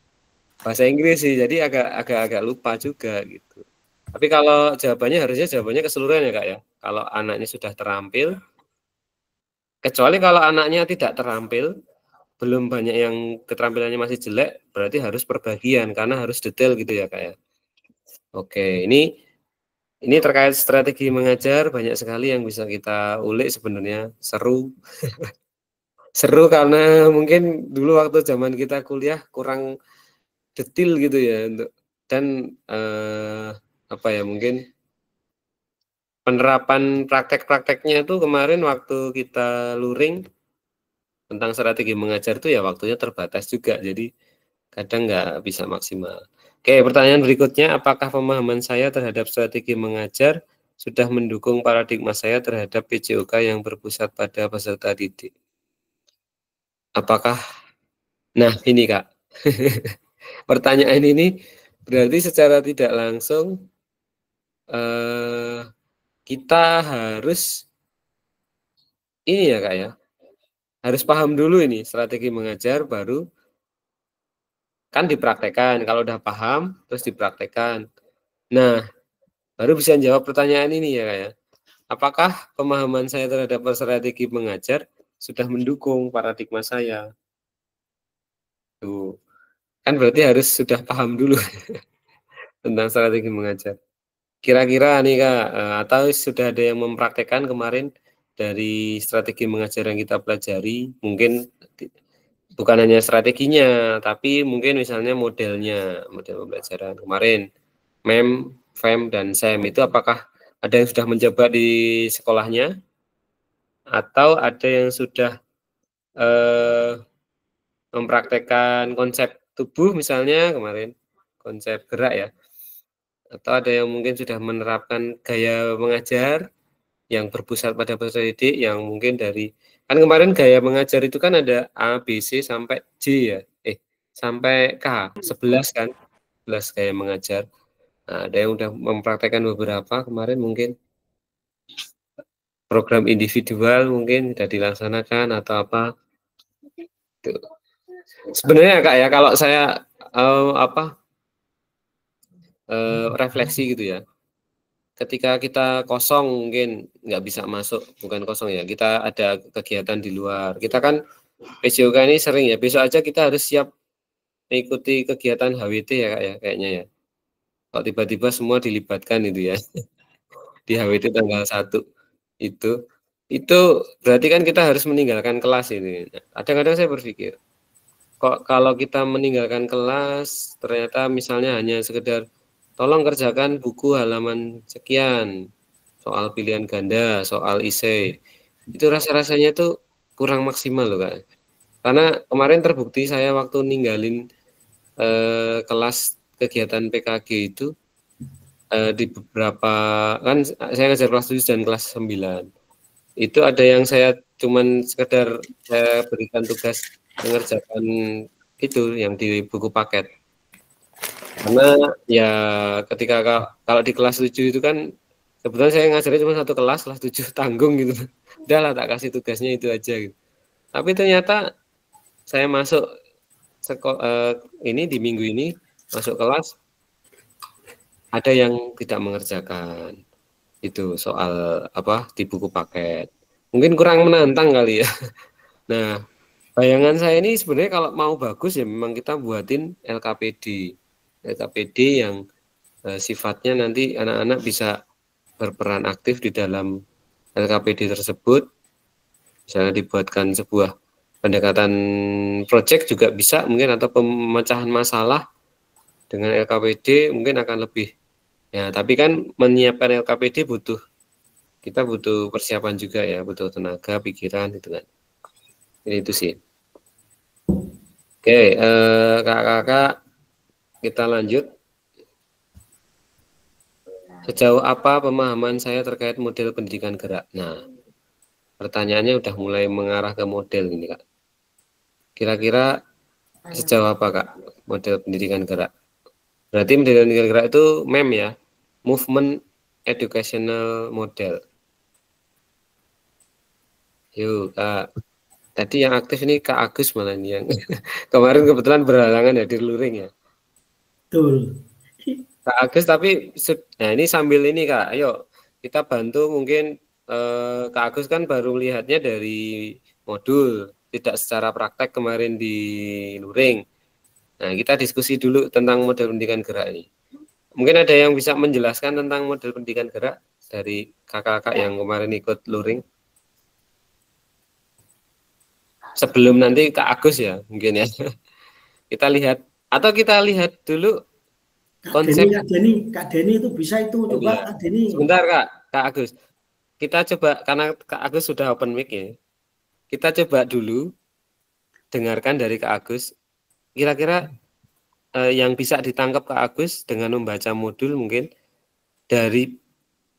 Bahasa Inggris sih, jadi agak lupa juga gitu. Tapi kalau jawabannya keseluruhan ya Kak ya. Kalau anaknya sudah terampil, kecuali kalau anaknya tidak terampil, belum banyak yang keterampilannya masih jelek, berarti harus perbagian karena harus detail gitu ya Kak ya. Oke, ini terkait strategi mengajar, banyak sekali yang bisa kita ulik sebenarnya, seru. Seru karena mungkin dulu waktu zaman kita kuliah kurang detail gitu ya dan apa ya, mungkin penerapan praktek-prakteknya itu kemarin waktu kita luring tentang strategi mengajar itu ya waktunya terbatas juga, jadi kadang nggak bisa maksimal. Oke, pertanyaan berikutnya, apakah pemahaman saya terhadap strategi mengajar sudah mendukung paradigma saya terhadap PJOK yang berpusat pada peserta didik? Apakah, nah ini Kak, pertanyaan ini berarti secara tidak langsung kita harus ini ya Kak ya, harus paham dulu ini strategi mengajar baru kan dipraktekkan. Kalau udah paham terus dipraktekkan. Nah, baru bisa jawab pertanyaan ini ya Kak ya. Apakah pemahaman saya terhadap strategi mengajar sudah mendukung paradigma saya? Tuh. Kan berarti harus sudah paham dulu tentang strategi mengajar. Kira-kira nih Kak, atau sudah ada yang mempraktekkan kemarin dari strategi mengajar yang kita pelajari, mungkin bukan hanya strateginya, tapi mungkin misalnya modelnya, model pembelajaran kemarin, MEM, FEM, dan SEM itu apakah ada yang sudah mencoba di sekolahnya, atau ada yang sudah mempraktekkan konsep tubuh misalnya kemarin, konsep gerak ya, atau ada yang mungkin sudah menerapkan gaya mengajar yang berpusat pada peserta didik yang mungkin dari, kan kemarin gaya mengajar itu kan ada A, B, C sampai J ya, sampai K, 11 kan, 11 gaya mengajar. Nah, ada yang udah mempraktekkan beberapa kemarin, mungkin program individual mungkin sudah dilaksanakan atau apa. Tuh. Sebenarnya Kak ya, kalau saya refleksi gitu ya, ketika kita kosong mungkin nggak bisa masuk, bukan kosong ya, kita ada kegiatan di luar, kita kan PJOK ini sering ya, besok aja kita harus siap mengikuti kegiatan HWT ya Kak ya, kayaknya ya, kalau tiba-tiba semua dilibatkan itu ya di HWT tanggal 1 itu berarti kan kita harus meninggalkan kelas ini. Kadang-kadang saya berpikir, kok kalau kita meninggalkan kelas ternyata misalnya hanya sekedar tolong kerjakan buku halaman sekian, soal pilihan ganda, soal isei, itu rasa-rasanya tuh kurang maksimal loh Kak. Karena kemarin terbukti saya waktu ninggalin kelas kegiatan PKG itu di beberapa, kan saya ngajar kelas 7 dan kelas 9. Itu ada yang saya cuman sekedar saya berikan tugas mengerjakan itu yang di buku paket. Karena ya ketika kalau di kelas 7 itu kan kebetulan saya ngajarnya cuma satu kelas 7 tanggung gitu. Udah lah tak kasih tugasnya itu aja gitu. Tapi ternyata saya masuk ini di minggu ini masuk kelas ada yang tidak mengerjakan itu soal apa di buku paket. Mungkin kurang menantang kali ya. Nah, bayangan saya ini sebenarnya kalau mau bagus ya memang kita buatin LKPD yang sifatnya nanti anak-anak bisa berperan aktif di dalam LKPD tersebut. Misalnya dibuatkan sebuah pendekatan project juga bisa mungkin, atau pemecahan masalah dengan LKPD mungkin akan lebih ya. Tapi kan menyiapkan LKPD kita butuh persiapan juga ya, butuh tenaga, pikiran gitu kan. Jadi itu sih. Oke, kakak-kakak kita lanjut. Sejauh apa pemahaman saya terkait model pendidikan gerak? Nah, pertanyaannya udah mulai mengarah ke model ini Kak. Kira-kira sejauh apa Kak model pendidikan gerak? Berarti model pendidikan gerak itu MEM ya, Movement Educational Model. Yuk Kak. Tadi yang aktif ini Kak Agus malah ini yang kemarin kebetulan berhalangan ya di luring ya. Betul. Kak Agus, tapi nah ini sambil ini Kak, ayo kita bantu mungkin Kak Agus kan baru melihatnya dari modul, tidak secara praktek kemarin di luring. Nah kita diskusi dulu tentang model pendidikan gerak ini. Mungkin ada yang bisa menjelaskan tentang model pendidikan gerak dari kakak-kakak yang kemarin ikut luring? Sebelum nanti Kak Agus ya, mungkin ya. Kita lihat, atau kita lihat dulu konsep. Kak Denny itu bisa itu, coba Iya. Kak Denny. Sebentar Kak Agus. Kita coba, karena Kak Agus sudah open mic ya. Kita coba dulu dengarkan dari Kak Agus. Kira-kira yang bisa ditangkap Kak Agus dengan membaca modul mungkin dari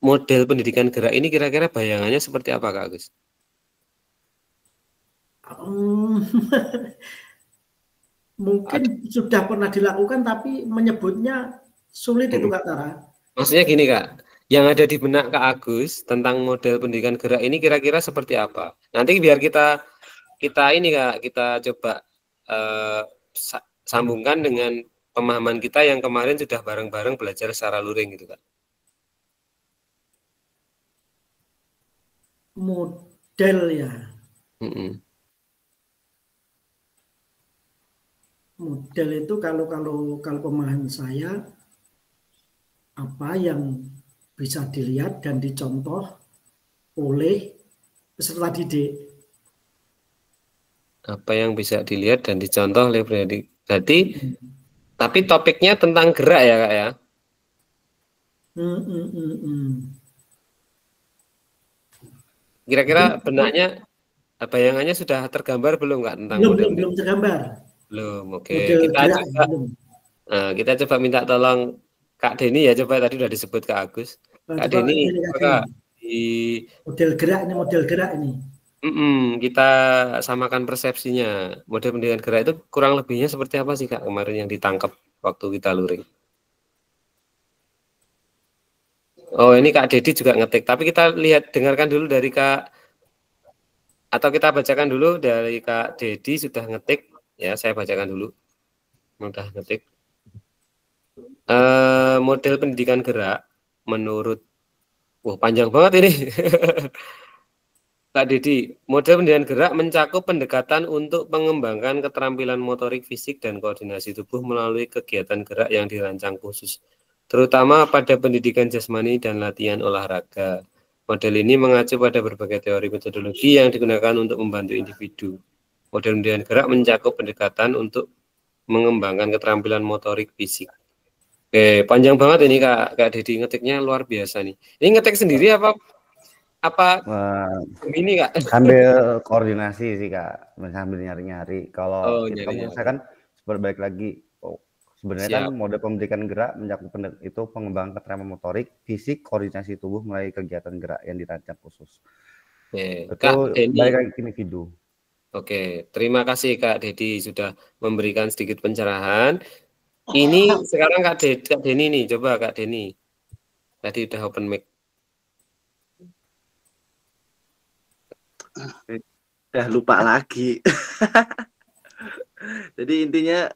model pendidikan gerak ini, kira-kira bayangannya seperti apa Kak Agus? Mungkin sudah pernah dilakukan tapi menyebutnya sulit itu Kak Tara. Maksudnya gini Kak, yang ada di benak Kak Agus tentang model pendidikan gerak ini kira-kira seperti apa? Nanti biar kita ini Kak, kita coba sambungkan dengan pemahaman kita yang kemarin sudah bareng-bareng belajar secara luring gitu Kak. Model ya. Model itu kalau pemahaman saya, apa yang bisa dilihat dan dicontoh oleh peserta didik. Apa yang bisa dilihat dan dicontoh oleh pendidik. Berarti tapi topiknya tentang gerak ya Kak ya? Kira-kira benaknya, bayangannya sudah tergambar belum Kak tentang model? Belum tergambar. Belum, oke. Kita coba minta tolong Kak Denny ya, coba tadi sudah disebut Kak Agus. Kak Denny, model gerak ini. Kita samakan persepsinya. Model pendidikan gerak itu kurang lebihnya seperti apa sih Kak kemarin yang ditangkap waktu kita luring? Oh, ini Kak Dedi juga ngetik, tapi kita dengarkan dulu dari Kak, atau kita bacakan dulu dari Kak Dedi sudah ngetik ya, saya bacakan dulu. Mudah ngetik. Model pendidikan gerak menurut, panjang banget ini. Kak Dedi, model pendidikan gerak mencakup pendekatan untuk mengembangkan keterampilan motorik fisik dan koordinasi tubuh melalui kegiatan gerak yang dirancang khusus, terutama pada pendidikan jasmani dan latihan olahraga. Model ini mengacu pada berbagai teori metodologi yang digunakan untuk membantu individu. Model pendidikan gerak mencakup pendekatan untuk mengembangkan keterampilan motorik fisik. Oke, panjang banget ini Kak Dedi, ngetiknya luar biasa nih. Ini ngetik sendiri apa ini Kak? Sambil koordinasi sih Kak, sambil nyari-nyari. Kalau kita saya kan berbalik lagi, sebenarnya kan model pendidikan gerak mencakup itu pengembangan keterampilan motorik, fisik, koordinasi tubuh melalui kegiatan gerak yang dirancang khusus. Oke, Kak Denny, balik lagi ke individu. Oke, terima kasih Kak Dedi sudah memberikan sedikit pencerahan. Ini sekarang Kak Denny nih, coba Kak Denny. Tadi udah open mic. Udah lupa lagi. Jadi intinya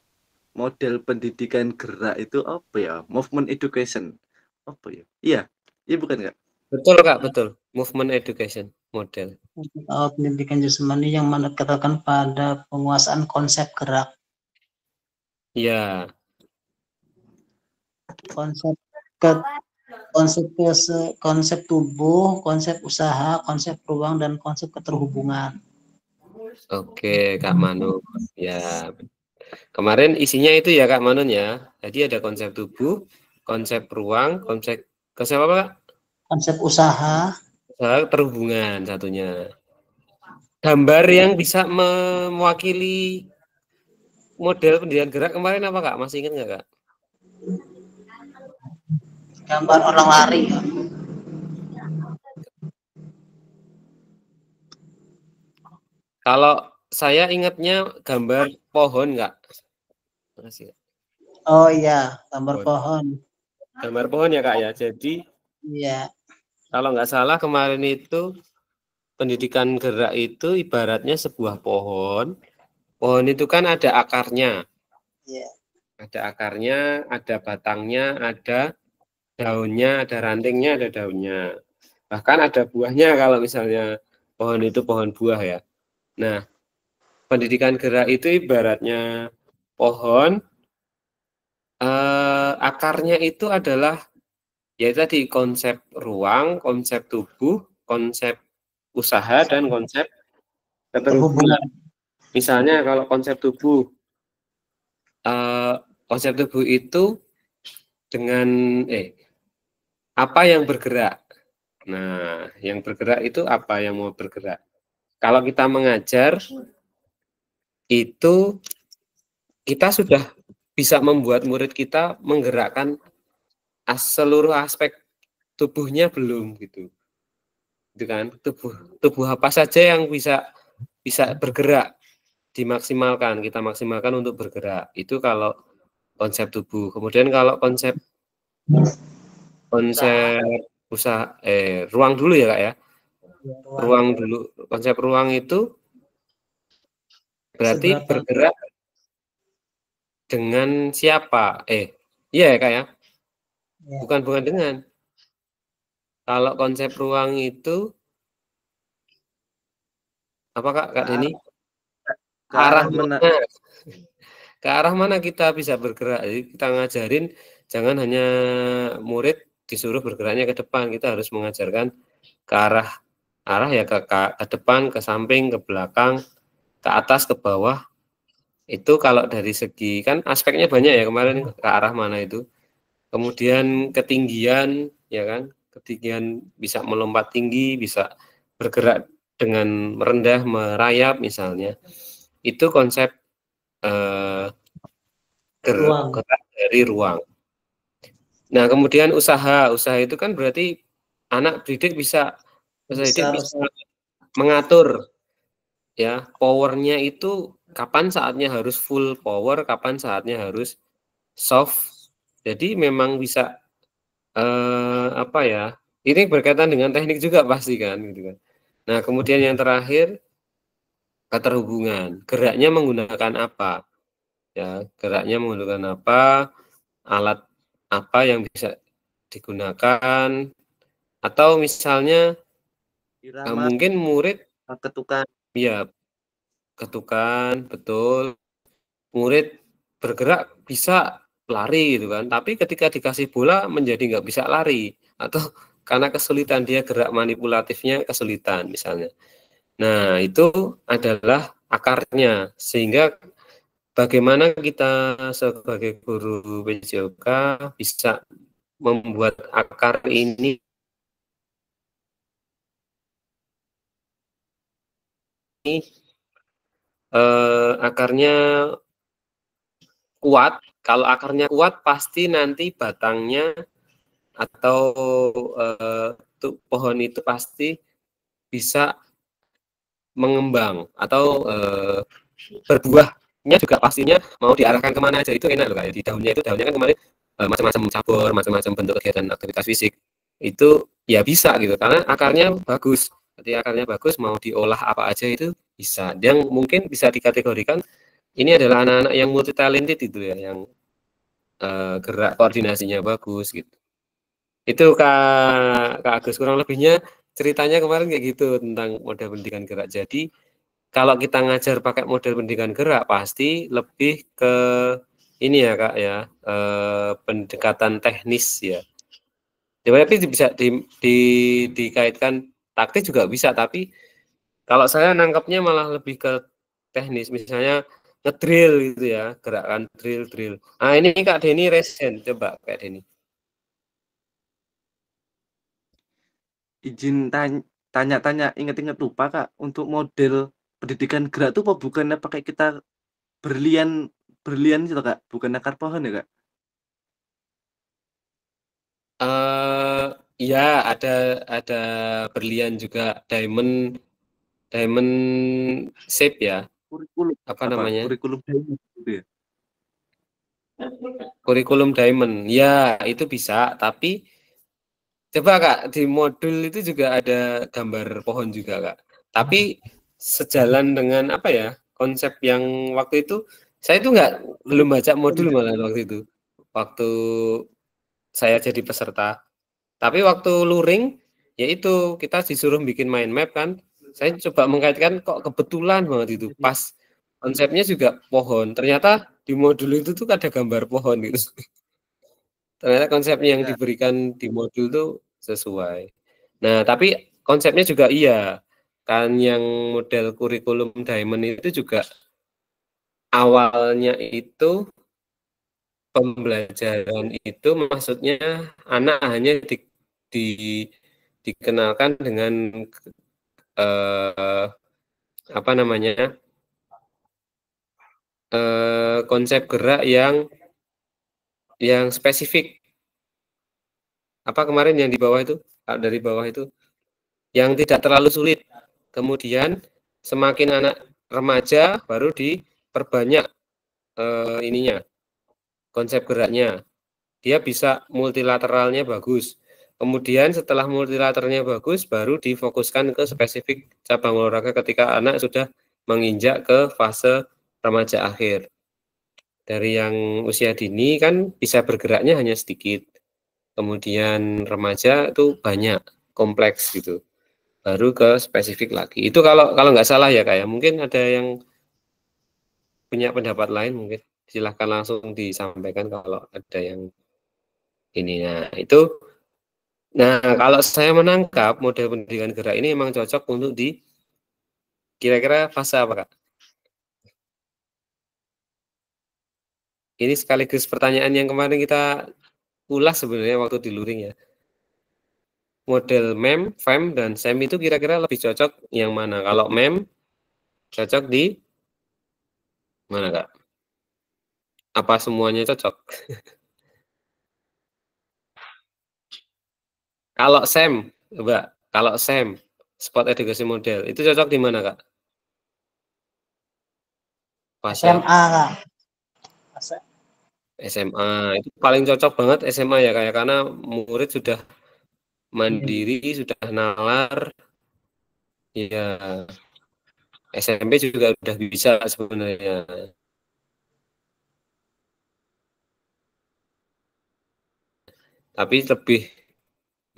model pendidikan gerak itu apa ya? Movement education. Apa ya? Iya bukan Kak? Betul Kak, betul. Movement education model. Pendidikan jasmani yang menekankan pada penguasaan konsep gerak. Iya. Konsep tubuh, konsep usaha, konsep ruang, dan konsep keterhubungan. Oke, Kak Manu. Ya, kemarin isinya itu ya Kak Manun ya. Jadi ada konsep tubuh, konsep ruang, konsep apa Kak? Konsep usaha. Terhubungan satunya. Gambar yang bisa mewakili model pendidikan gerak kemarin apa Kak? Masih ingat nggak Kak? Gambar orang lari. Kalau saya ingatnya gambar pohon nggak? Makasih. Oh iya, gambar pohon. Gambar pohon ya Kak ya. Jadi iya. Kalau nggak salah kemarin itu pendidikan gerak itu ibaratnya sebuah pohon. Pohon itu kan ada akarnya. Yeah. Ada akarnya, ada batangnya, ada daunnya, ada rantingnya, ada daunnya. Bahkan ada buahnya kalau misalnya pohon itu pohon buah ya. Nah, pendidikan gerak itu ibaratnya pohon, Akarnya itu adalah ya tadi konsep ruang, konsep tubuh, konsep usaha, dan konsep keterhubungan. Misalnya kalau konsep tubuh itu dengan apa yang bergerak. Nah, yang bergerak itu apa yang mau bergerak. Kalau kita mengajar itu kita sudah bisa membuat murid kita menggerakkan seluruh aspek tubuhnya belum gitu. Itu kan tubuh apa saja yang bisa bergerak dimaksimalkan, kita maksimalkan untuk bergerak. Itu kalau konsep tubuh. Kemudian kalau konsep usaha ruang dulu ya Kak ya. Ruang dulu. Konsep ruang itu berarti bergerak dengan siapa? Iya ya Kak ya. Bukan dengan. Kalau konsep ruang itu apa Kak Denny? Ke arah mana? Ke arah mana kita bisa bergerak? Jadi kita ngajarin jangan hanya murid disuruh bergeraknya ke depan, kita harus mengajarkan ke arah ya ke depan, ke samping, ke belakang, ke atas, ke bawah. Itu kalau dari segi kan aspeknya banyak ya kemarin ke arah mana itu. Kemudian ketinggian ya kan, ketinggian bisa melompat tinggi, bisa bergerak dengan merendah, merayap misalnya. Itu konsep gerak dari ruang. Nah, kemudian usaha itu kan berarti anak didik bisa mengatur ya powernya itu kapan saatnya harus full power, kapan saatnya harus soft. Jadi memang bisa ini berkaitan dengan teknik juga pasti kan gitu kan. Nah, kemudian yang terakhir keterhubungan. Geraknya menggunakan apa? Ya, geraknya menggunakan apa? Alat apa yang bisa digunakan? Atau misalnya mungkin murid ketukan. Iya, ketukan, betul. Murid bergerak bisa lari gitu kan, tapi ketika dikasih bola menjadi nggak bisa lari atau karena kesulitan dia gerak manipulatifnya kesulitan misalnya. Nah itu adalah akarnya, sehingga bagaimana kita sebagai guru PJOK bisa membuat akar ini akarnya kuat. Kalau akarnya kuat pasti nanti batangnya atau pohon itu pasti bisa mengembang atau berbuahnya juga pastinya mau diarahkan kemana aja. Itu enak loh kayak di daunnya kan kemarin macam-macam cabur, macam-macam bentuk kegiatan aktivitas fisik itu ya bisa gitu karena akarnya bagus. Ketika akarnya bagus mau diolah apa aja itu bisa. Yang mungkin bisa dikategorikan ini adalah anak-anak yang multi talented itu ya, yang gerak koordinasinya bagus gitu. Itu Kak Agus, kurang lebihnya ceritanya kemarin kayak gitu tentang model pendidikan gerak. Jadi kalau kita ngajar pakai model pendidikan gerak pasti lebih ke ini ya Kak ya, pendekatan teknis ya. Tapi bisa dikaitkan taktik juga bisa, tapi kalau saya nangkapnya malah lebih ke teknis, misalnya ngedrill gitu ya, gerakan drill. Nah ini Kak Denny resen, coba Kak Denny. Izin tanya-tanya, inget-inget lupa Kak, untuk model pendidikan gerak tuh apa bukannya pakai kita berlian itu Kak, bukan akar pohon ya Kak? Ya ada berlian juga, diamond shape ya. Kurikulum apa namanya? Kurikulum diamond gitu ya. Kurikulum diamond. Ya, itu bisa, tapi coba Kak di modul itu juga ada gambar pohon juga Kak. Tapi sejalan dengan apa ya? Konsep yang waktu itu saya itu belum baca modul malah waktu itu. Waktu saya jadi peserta. Tapi waktu luring yaitu kita disuruh bikin mind map kan. Saya coba mengkaitkan kok kebetulan banget itu pas konsepnya juga pohon. Ternyata di modul itu tuh ada gambar pohon gitu. Ternyata konsepnya yang diberikan di modul tuh sesuai. Nah, tapi konsepnya juga iya. Kan yang model kurikulum Diamond itu juga awalnya itu pembelajaran itu maksudnya anak hanya dikenalkan dengan apa namanya konsep gerak yang spesifik. Apa kemarin yang di bawah itu, dari bawah itu, yang tidak terlalu sulit. Kemudian semakin anak remaja baru diperbanyak ininya, konsep geraknya. Dia bisa multilateralnya bagus. Kemudian setelah multilateralnya bagus, baru difokuskan ke spesifik cabang olahraga ketika anak sudah menginjak ke fase remaja akhir. Dari yang usia dini kan bisa bergeraknya hanya sedikit. Kemudian remaja itu banyak, kompleks gitu. Baru ke spesifik lagi. Itu kalau nggak salah ya Kak ya. Mungkin ada yang punya pendapat lain mungkin. Silahkan langsung disampaikan kalau ada yang ini. Nah, kalau saya menangkap model pendidikan gerak ini memang cocok untuk di kira-kira fase apa Kak? Ini sekaligus pertanyaan yang kemarin kita ulas sebenarnya waktu di luring ya. Model MEM, FEM, dan SEM itu kira-kira lebih cocok yang mana? Kalau MEM cocok di mana Kak? Apa semuanya cocok? Kalau SEM, coba. Kalau SEM, Sport Education Model, itu cocok di mana Kak? SMA Kak. SMA itu paling cocok banget SMA ya kayak karena murid sudah mandiri, sudah nalar, ya SMP juga udah bisa sebenarnya. Tapi lebih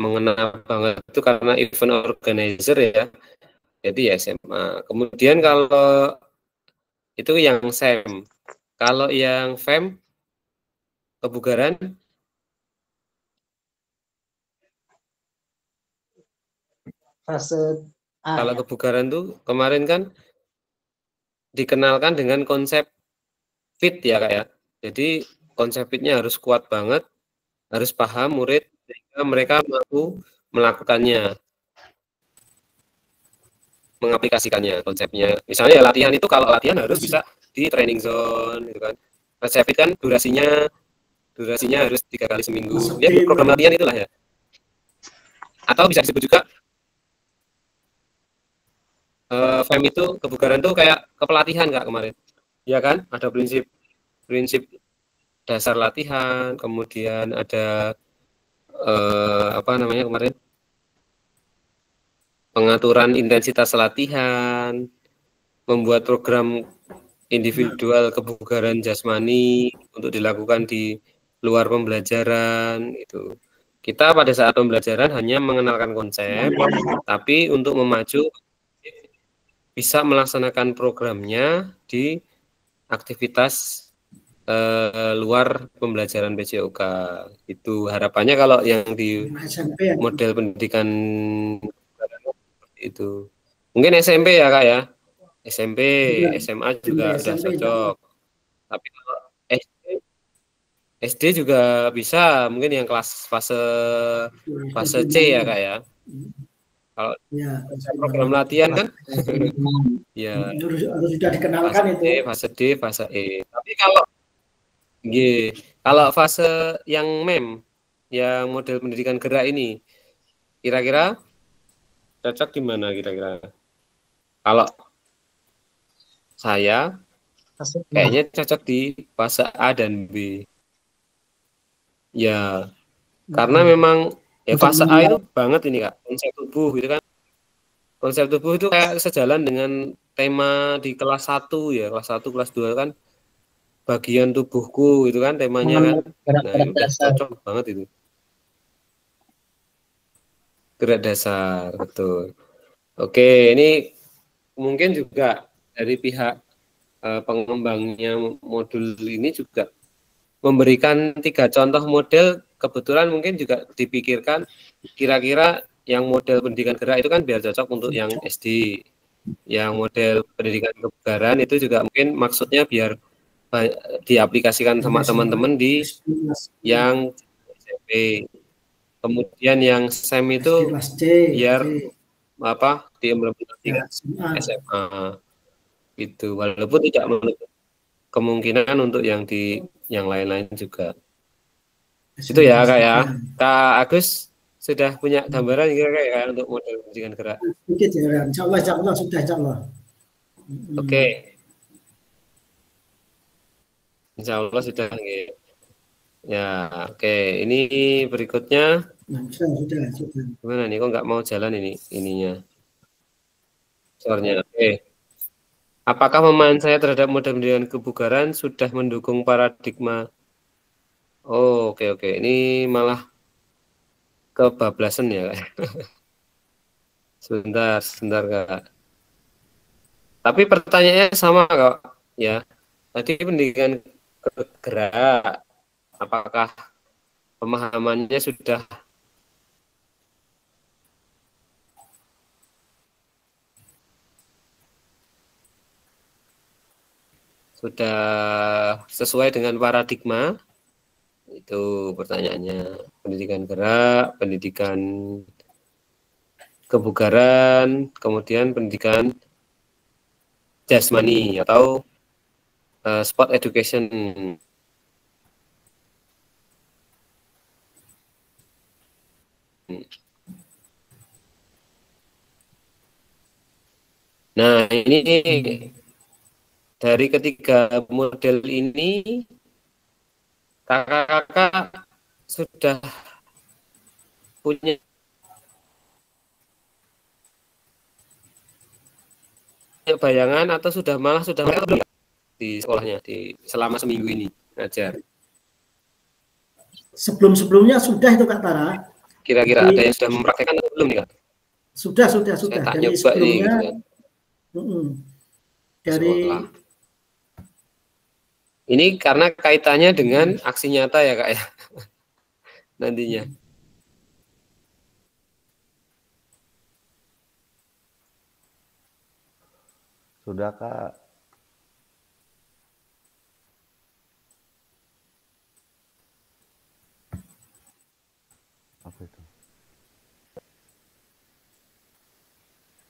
mengena banget itu karena event organizer ya. Jadi ya SMA. Kemudian kalau itu yang SEM. Kalau yang FEM kebugaran Fase A. kalau Ya. kebugaran tuh kemarin kan dikenalkan dengan konsep fit ya Kak ya. Jadi konsep fitnya harus kuat banget, harus paham murid sehingga mereka mampu melakukannya, mengaplikasikannya konsepnya. Misalnya ya latihan itu kalau latihan harus bisa di training zone gitu kan. Konsep fit kan durasinya harus 3 kali seminggu. Ya program latihan itulah ya. Atau bisa disebut juga FEM itu kebugaran tuh kayak kepelatihan Kak kemarin. Ya kan? Ada prinsip dasar latihan, kemudian ada apa namanya kemarin? Pengaturan intensitas latihan, membuat program individual kebugaran jasmani untuk dilakukan di luar pembelajaran itu. Kita pada saat pembelajaran hanya mengenalkan konsep, tapi untuk memacu bisa melaksanakan programnya di aktivitas luar pembelajaran PJOK. Itu harapannya kalau yang di model pendidikan itu. Mungkin SMP ya Kak ya. SMP, SMA juga udah cocok. Tapi kalau SD juga bisa, mungkin yang kelas fase C ya Kak ya. Kalau program latihan kan, ya harus sudah dikenalkan fase itu. Fase D, fase E. Tapi kalau fase yang MEM, yang model pendidikan gerak ini, kira-kira cocok di mana kira-kira? Kalau saya kayaknya cocok di fase A dan B. Ya, karena memang ya fase A itu banget ini Kak, konsep tubuh gitu kan. Konsep tubuh itu kayak sejalan dengan tema di kelas 1 ya, kelas 1, kelas 2 kan bagian tubuhku itu kan temanya kan. Nah, itu udah cocok banget itu. Gerak dasar, betul. Oke, ini mungkin juga dari pihak pengembangnya modul ini juga memberikan 3 contoh model. Kebetulan mungkin juga dipikirkan kira-kira yang model pendidikan gerak itu kan biar cocok untuk yang SD. Yang model pendidikan kebugaran itu juga mungkin maksudnya biar diaplikasikan sama teman-teman di yang SMP. Kemudian yang SEM itu biar apa diimplementasikan SMA itu, walaupun tidak menutup kemungkinan untuk yang di yang lain-lain juga. Itu ya Kak ya. Kak Agus sudah punya gambaran kira-kira ya untuk model pendidikan gerak? Sedikit ya, insya Allah sudah, insya Allah. Oke. Insya Allah sudah. Ya, oke. Ini berikutnya. Sudah. Gimana nih? Kok nggak mau jalan ininya? Soalnya, oke. Apakah pemahaman saya terhadap model pendidikan kebugaran sudah mendukung paradigma? Oh, oke. Ini malah kebablasan ya, Kak. Sebentar, Kak. Tapi pertanyaannya sama, Kak. Ya. Tadi pendidikan gerak, apakah pemahamannya sudah sesuai dengan paradigma? Itu pertanyaannya. Pendidikan gerak, pendidikan kebugaran, kemudian pendidikan jasmani atau sport education. Nah, ini dari ketiga model ini kakak-kakak sudah punya bayangan atau malah sudah di sekolahnya selama seminggu ini ngajar? Sebelumnya sudah itu Kak Tara. Kira-kira ada yang sudah mempraktekkan atau belum nih Kak? Sudah. Saya tak dari nyoba sebelumnya. nih, gitu. Dari ini karena kaitannya dengan aksi nyata ya Kak ya nantinya. Sudah Kak. Apa itu?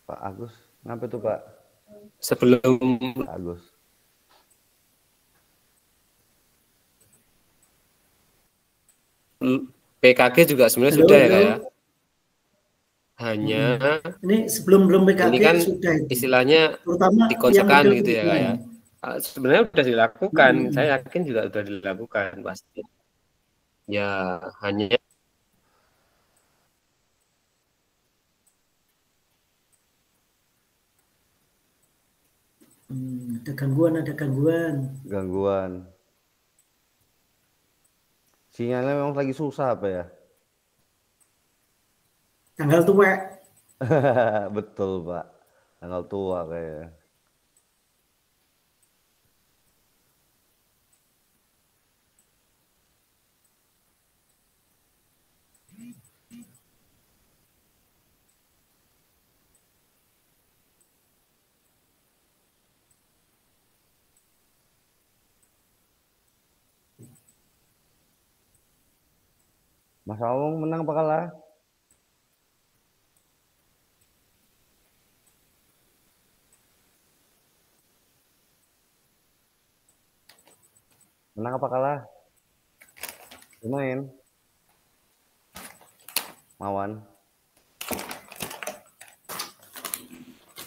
Pak Agus, ngapa tuh Pak? Sebelum Pak Agus. PKG juga sebenarnya sudah ya Kak ya. Hanya ini sebelum PKG ini kan sudah itu. Istilahnya dikonsekan gitu ya Kak ya. Sebenarnya sudah dilakukan, saya yakin juga sudah dilakukan pasti. Ya hanya ada gangguan. Sinyalnya memang lagi susah apa ya? Tanggal tua. Betul Pak, tanggal tua kayaknya. Mas Awung menang apa kalah? Menang apa kalah? Lumayan. Mawan.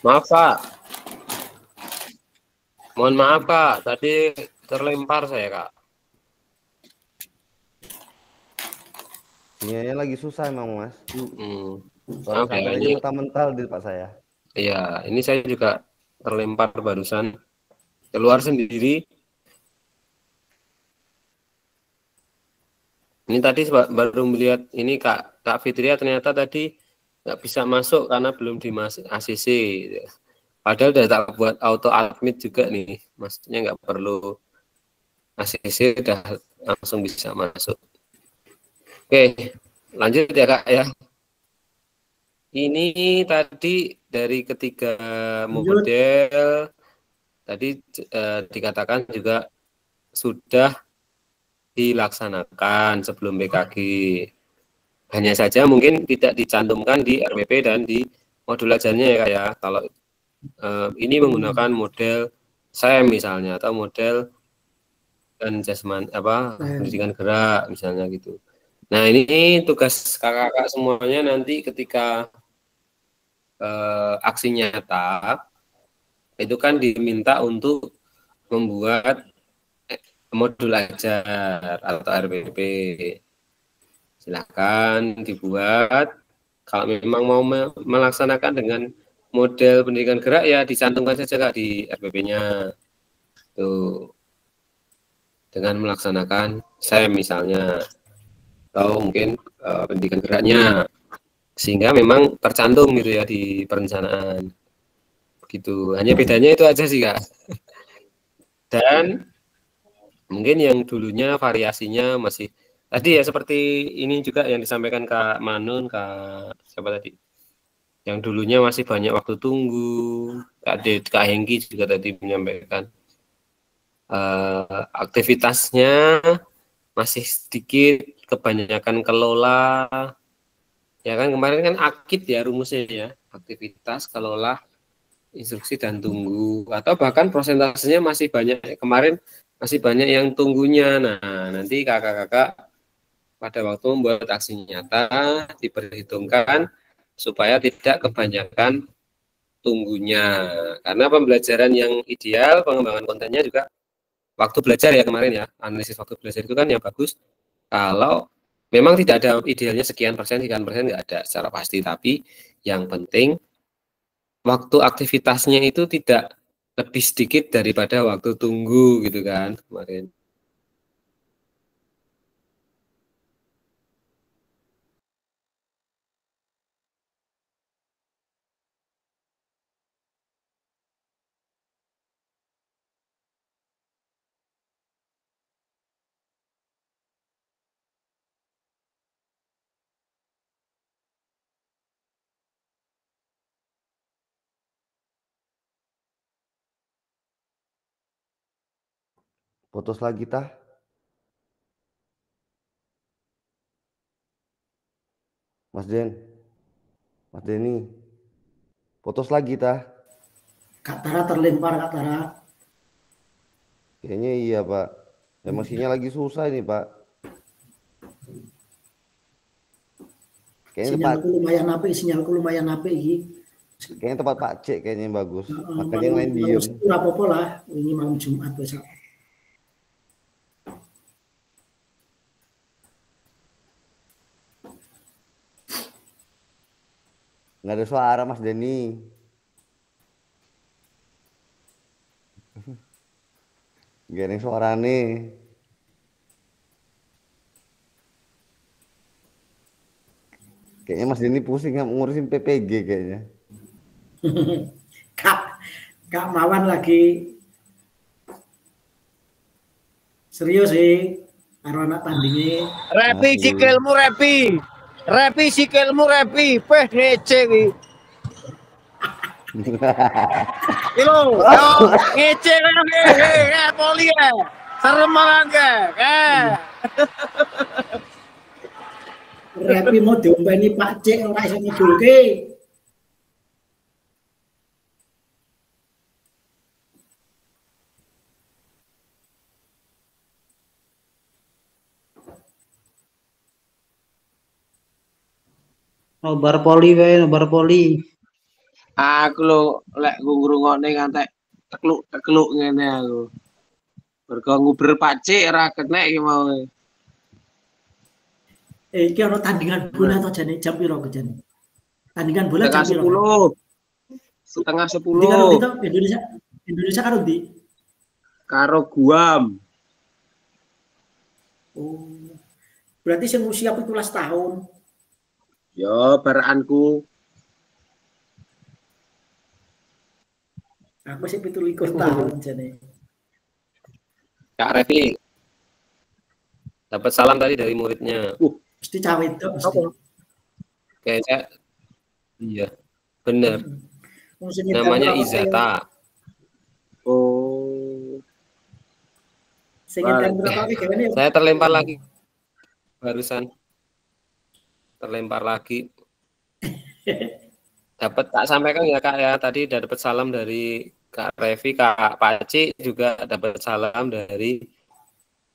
maaf Pak. Mohon maaf Kak, tadi terlempar saya Kak. Sinyalnya lagi susah emang Mas. Maaf ya, ini mental di Pak saya. Iya, ini saya juga terlempar barusan keluar sendiri. Ini tadi baru melihat ini Kak Fitria ternyata tadi nggak bisa masuk karena belum di ACC. Padahal udah tak buat auto admit juga nih, maksudnya nggak perlu ACC, udah langsung bisa masuk. Oke, lanjut ya Kak ya. Ini tadi dari ketiga model tadi dikatakan juga sudah dilaksanakan sebelum BKG. Hanya saja mungkin tidak dicantumkan di RWP dan di modul ajarnya ya Kak ya. Kalau ini menggunakan model SEM misalnya atau model dan pendidikan gerak misalnya gitu. Nah, ini tugas kakak-kakak semuanya nanti ketika aksi nyata itu kan diminta untuk membuat modul ajar atau RPP. Silakan dibuat. Kalau memang mau melaksanakan dengan model pendidikan gerak ya dicantumkan saja Kak di RPP-nya. Tuh. Dengan melaksanakan SEM misalnya atau mungkin pendidikan geraknya sehingga memang tercantum gitu ya di perencanaan begitu. Hanya bedanya itu aja sih Kak. Dan mungkin yang dulunya variasinya masih tadi ya seperti ini juga yang disampaikan Kak Manun, siapa tadi? Yang dulunya masih banyak waktu tunggu. Kak Hengki juga tadi menyampaikan aktivitasnya masih sedikit, kebanyakan kelola. Ya kan kemarin kan akit ya rumusnya ya, aktivitas, kelola, instruksi dan tunggu. Atau bahkan prosentasenya masih banyak, kemarin masih banyak yang tunggunya. Nah, nanti kakak-kakak pada waktu membuat aksi nyata diperhitungkan supaya tidak kebanyakan tunggunya. Karena pembelajaran yang ideal, pengembangan kontennya juga waktu belajar ya kemarin ya, analisis waktu belajar itu kan yang bagus kalau memang tidak ada idealnya sekian persen nggak ada secara pasti, tapi yang penting waktu aktivitasnya itu tidak lebih sedikit daripada waktu tunggu gitu kan kemarin. Putus lagi tah. Mas Denny. Putus lagi tah. Kak Tara terlempar Kak Tara. Kayaknya iya Pak. Emosinya lagi susah ini Pak. Kayaknya Sinyalku lumayan apik iki. Kayaknya tempat Pak Cek kayaknya yang bagus. Makanya yang lain diem. Ora apa-apa lah, ini malam Jumat besok. Nggak ada suara Mas Denny. Gak ada yang suara nih. Kayaknya Mas Denny pusing ngurusin PPG kayaknya. Kak Mawan lagi serius sih karo anak tandingnya. Repi sikilmu repi. Repi sikilmu repi. Peh ngece ki. Ilo, ngece kan poli ya. Serem mangga. Repi mau diombeni Pak Cek ora iso ngedulke. Nobar poli wae, nobar poli. Aku lo lek ngrungokne ngantek tekluk ngene aku. Mergo nguber Pak Cik ora kenek iki mau. Iki ana tandingan bola to jane jam piro ke jane? Tandingan bola jam piro? 10. Setengah 10. Ndi karo kita Indonesia karo ndi? Karo Guam. Oh. Berarti sing usia 17 tahun. Yo, barakanku. Aku sih 17 tahun jane. Kak Revi dapat salam tadi dari muridnya. Mesti cawe itu mesti. Kayaknya iya, benar. Namanya Izata. Oh. Saya terlempar lagi barusan. Terlempar lagi. Dapat tak sampaikan ya Kak ya, tadi udah dapat salam dari Kak Revi, Kak Paci juga dapat salam dari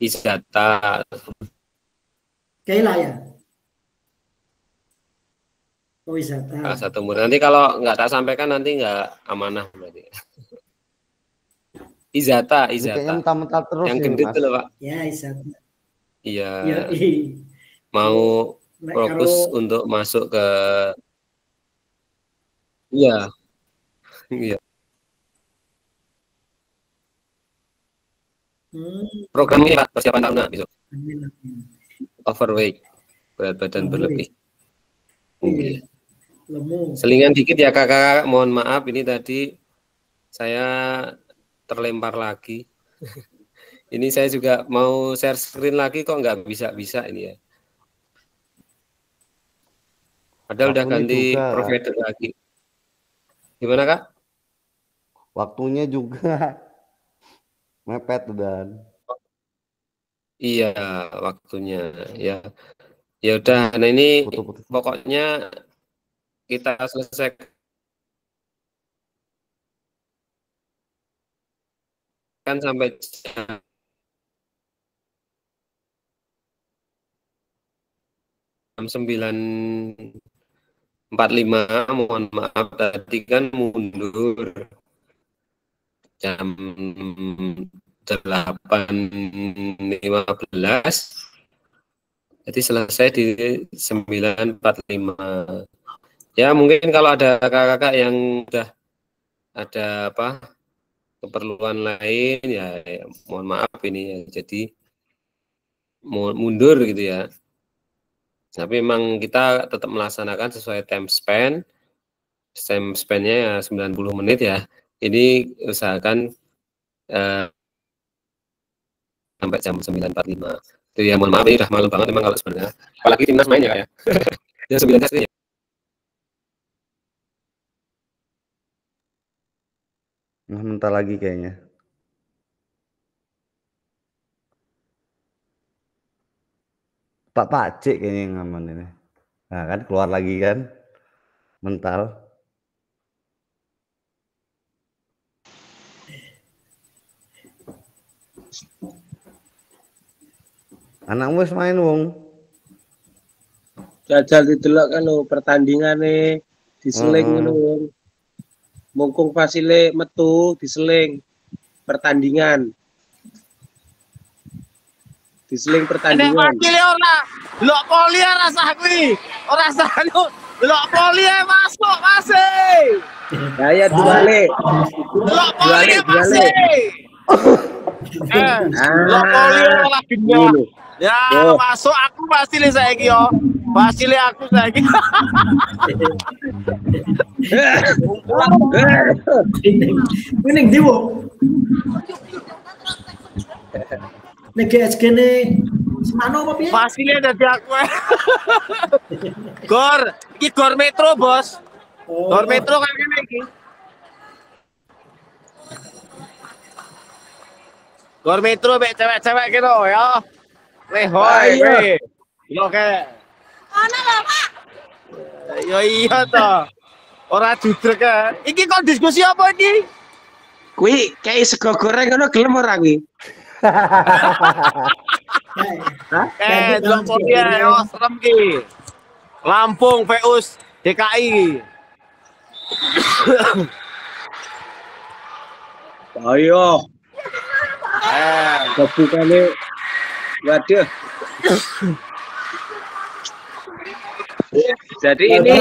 Izata. Kaila ya. Oh Izata. Salah satu murid. Nanti kalau nggak tak sampaikan nanti nggak amanah berarti. Izata. Kayaknya mentah-mentah terus yang ya, gendut Mas. tuh loh Pak. Ya Izata. Iya. Ya, Mau fokus untuk masuk ke iya. Iya. Programnya persiapan tahunan besok. Overweight, berat badan berlebih. Iya. Selingan dikit ya kakak, mohon maaf ini tadi saya terlempar lagi. Ini saya juga mau share screen lagi kok nggak bisa ini ya. Padahal udah ganti provider lagi. Gimana Kak? Waktunya juga mepet dan. Iya waktunya ya. Ya udah, nah ini pokoknya kita selesaikan sampai jam 9.45. Mohon maaf tadi kan mundur jam 8.15. Jadi selesai di 9.45. Ya mungkin kalau ada kakak-kakak yang udah ada keperluan lain ya mohon maaf ini ya, jadi mundur gitu ya. Tapi memang kita tetap melaksanakan sesuai time span-nya ya 90 menit ya. Ini usahakan sampai jam 9.45. Itu ya mohon maaf ini udah malam banget memang kalau sebenarnya. Apalagi timnas main ya Kak ya. Jam 9 ya. Nah, bentar lagi kayaknya. Pak Cik kayaknya yang aman ini. Nah kan keluar lagi kan. Mental. Anakmu wis main wong. Jajal didelok kan lo pertandingane diseling ngono wong. Mungkung fasile metu diseling pertandingan. Diseling pertandingan. Nek fasile ora delok poli rasa kuwi. Ora sanu delok poli masuk masih. Ya diwale. Delok poli masih. Delok poli ora genyak. Ya masuk aku pasti saiki yo. Fasile aku saiki. Ini ndi wong? Nek GSG ne semano apa piye? Fasile dadi aku. Gor, iki gor metro, Bos. Gor metro kan kene iki. Gor metro mek cewek-cewek kene ya. Wehoi, weh. Yo ke. Ana lho, Pak. Ya iya toh. Ora judrek kan. Iki kok diskusi apa iki? Kuwi kayak sego goreng ngono gelem ora kuwi? Delok poli yo serem ki. Lampung Veus DKI. Ayo. Kebukane. Waduh. Jadi ini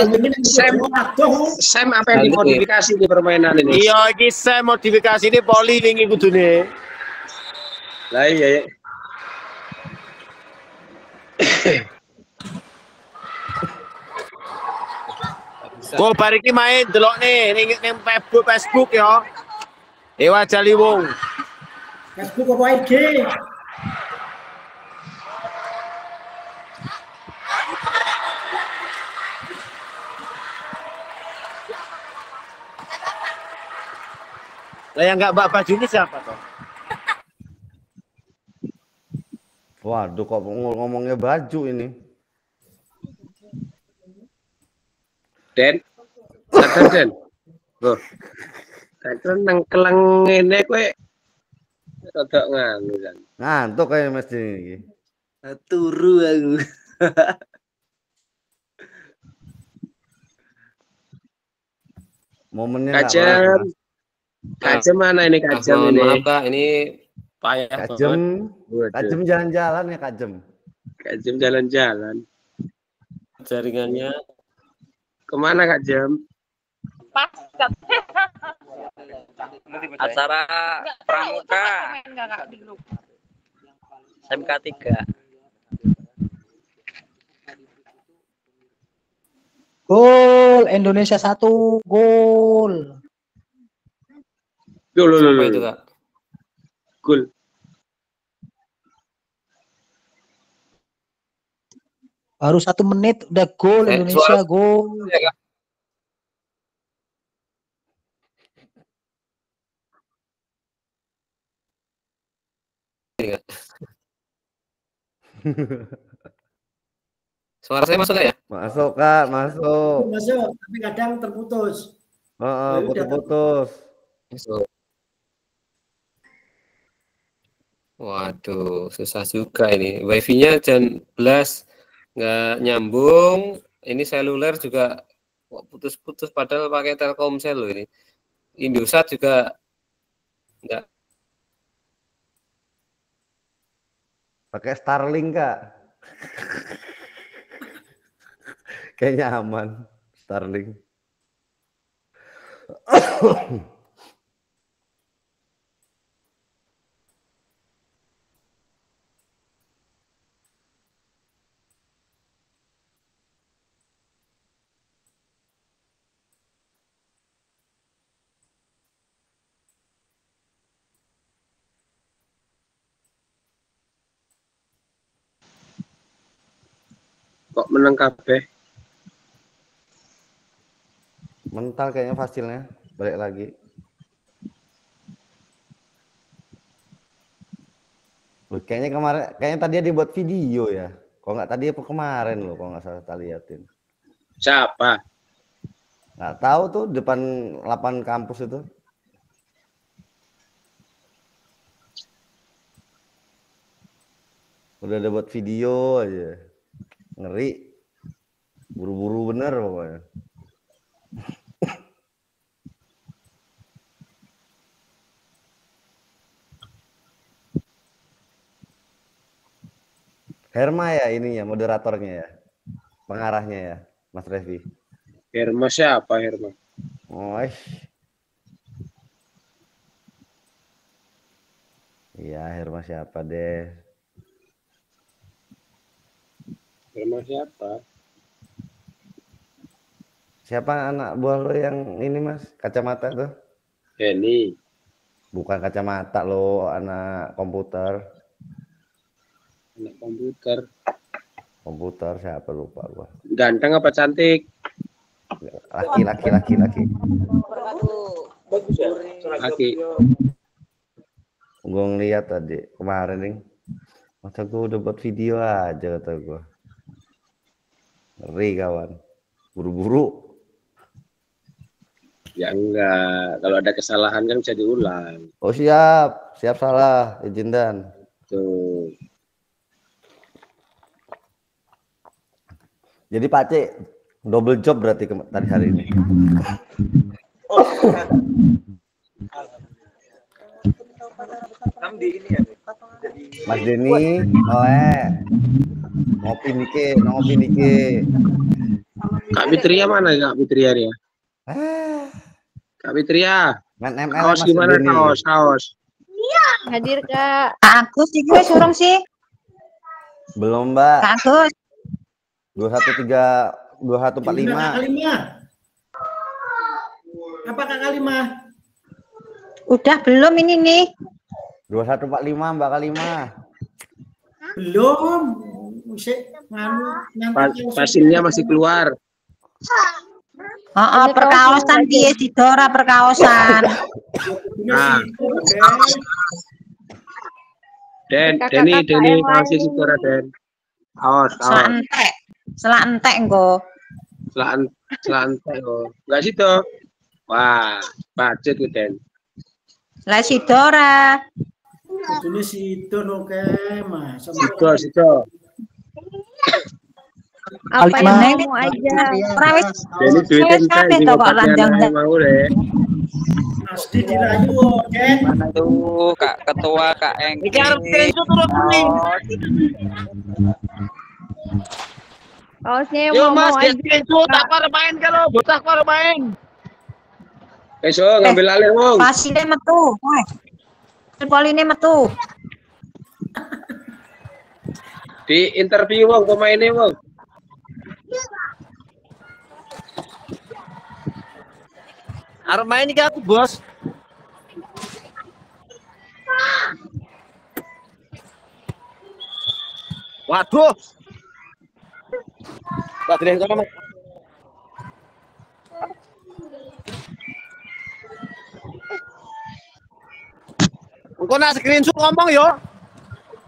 Sam apa yang dimodifikasi di permainan ini? Iya, iki Sam modifikasi ini poli wingi kudune. Lah iya. Kok bar iki main delok nih ning Facebook ya. Ewa Jaliwong. Facebook apa IG? Lah yang nggak mbak baju ini siapa toh? Waduh, kok ngomongnya baju ini. Den, sadar Den. Loh, kan nang keleng ngene kowe rada nganu kan. Ngantuk kayak Mas ini. Turu aku. Momennya Kajem. Kajem mana ini Kajem Mohon ini? maaf Kak, ini payah Kajem, banget. Kajem jalan-jalan ya Kajem. Kajem jalan-jalan. Jaringannya Kemana Kak Jam? Acara pramuka SMK 3. Gol Indonesia 1 gol. Siapa itu Kak? Gol. Baru 1 menit udah gol Indonesia gol. Suara saya masuk ya? Masuk Kak, masuk. Masuk, tapi kadang terputus. Putus-putus. Masuk. Waduh, susah juga ini. Wifi-nya jam 11 nggak nyambung. Ini seluler juga putus-putus padahal pakai Telkomsel loh ini. Indosat juga nggak. Pakai Starlink Kak. Kayaknya aman Starlink. Kok menang kabeh? Mental kayaknya hasilnya. Balik lagi. Loh, kayaknya tadi dia dibuat video ya. Kok nggak tadi apa kemarin loh, kalau nggak salah kita liatin. Siapa? Nggak tahu tuh depan lapangan kampus itu. Udah ada buat video aja. Ngeri. Buru-buru bener pokoknya. Herma ya ininya, moderatornya ya. Pengarahnya ya, Mas Revi. Herma siapa Herma? Oh, iya, Herma siapa deh? Herma siapa? Siapa anak buah lo yang ini Mas, kacamata tuh? Henny. Bukan kacamata lo, anak komputer. Anak komputer. Komputer siapa lupa gua. Ganteng apa cantik? Laki. Laki. Gua ngeliat tadi kemarin nih. Masa gua udah buat video aja kata gua. Ngeri kawan. Buru-buru. Ya enggak. Kalau ada kesalahan kan bisa diulang. Oh siap salah, izin dan. Tuh. Jadi Pak C double job berarti tadi hari ini. Mas Denny, ngopi nike. Kak Fitria mana Kak Fitria ya? Kak Fitria. Kaos gimana kaos? Iya. Hadir Kak. Agus sih gue surung sih. Belum Mbak. Agus. 2145. Apa Kakak 5? Udah belum ini nih? 2145 Mbak Kalima. Belum. Hasilnya masih keluar. Perkaosan piye Sidora perkaosan. Nah. Deni masih Sidora Den. Awas. Selak entek engko. Selak entek kok. Enggak situ. Wah, budget ku Den. Lah Sidora. Kudune sido no ke, Mas. Sido. Apa yang mau aja. Ora wis. Deni duit kabeh to kok ranjang. Mau deh. Pasti dirayu, Den. Mana tuh Kak Ketua, Kak Engki. Bicara itu turun kuning. Kaosnya Yo mau Mas, aja. itu tak par main kalau bocah par main. Besok ngambil alih wong. Pasine metu. Wah. Poline metu. Di interview wong pemainnya wong. Arep main iki aku, Bos. Waduh. Tak dilihat sama Mas. Engko nak screenshot ngomong yo.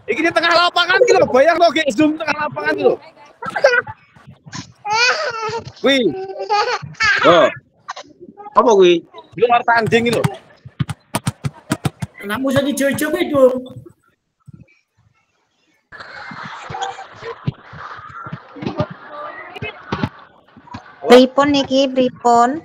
Iki di tengah lapangan iki lho, bayang lo ge zoom tengah lapangan iki lho. Wih. Oh. Apa kuwi? Luar tanding iki lho. Anakmu saiki jojo kuwi, Dong. Pripun niki, pripun?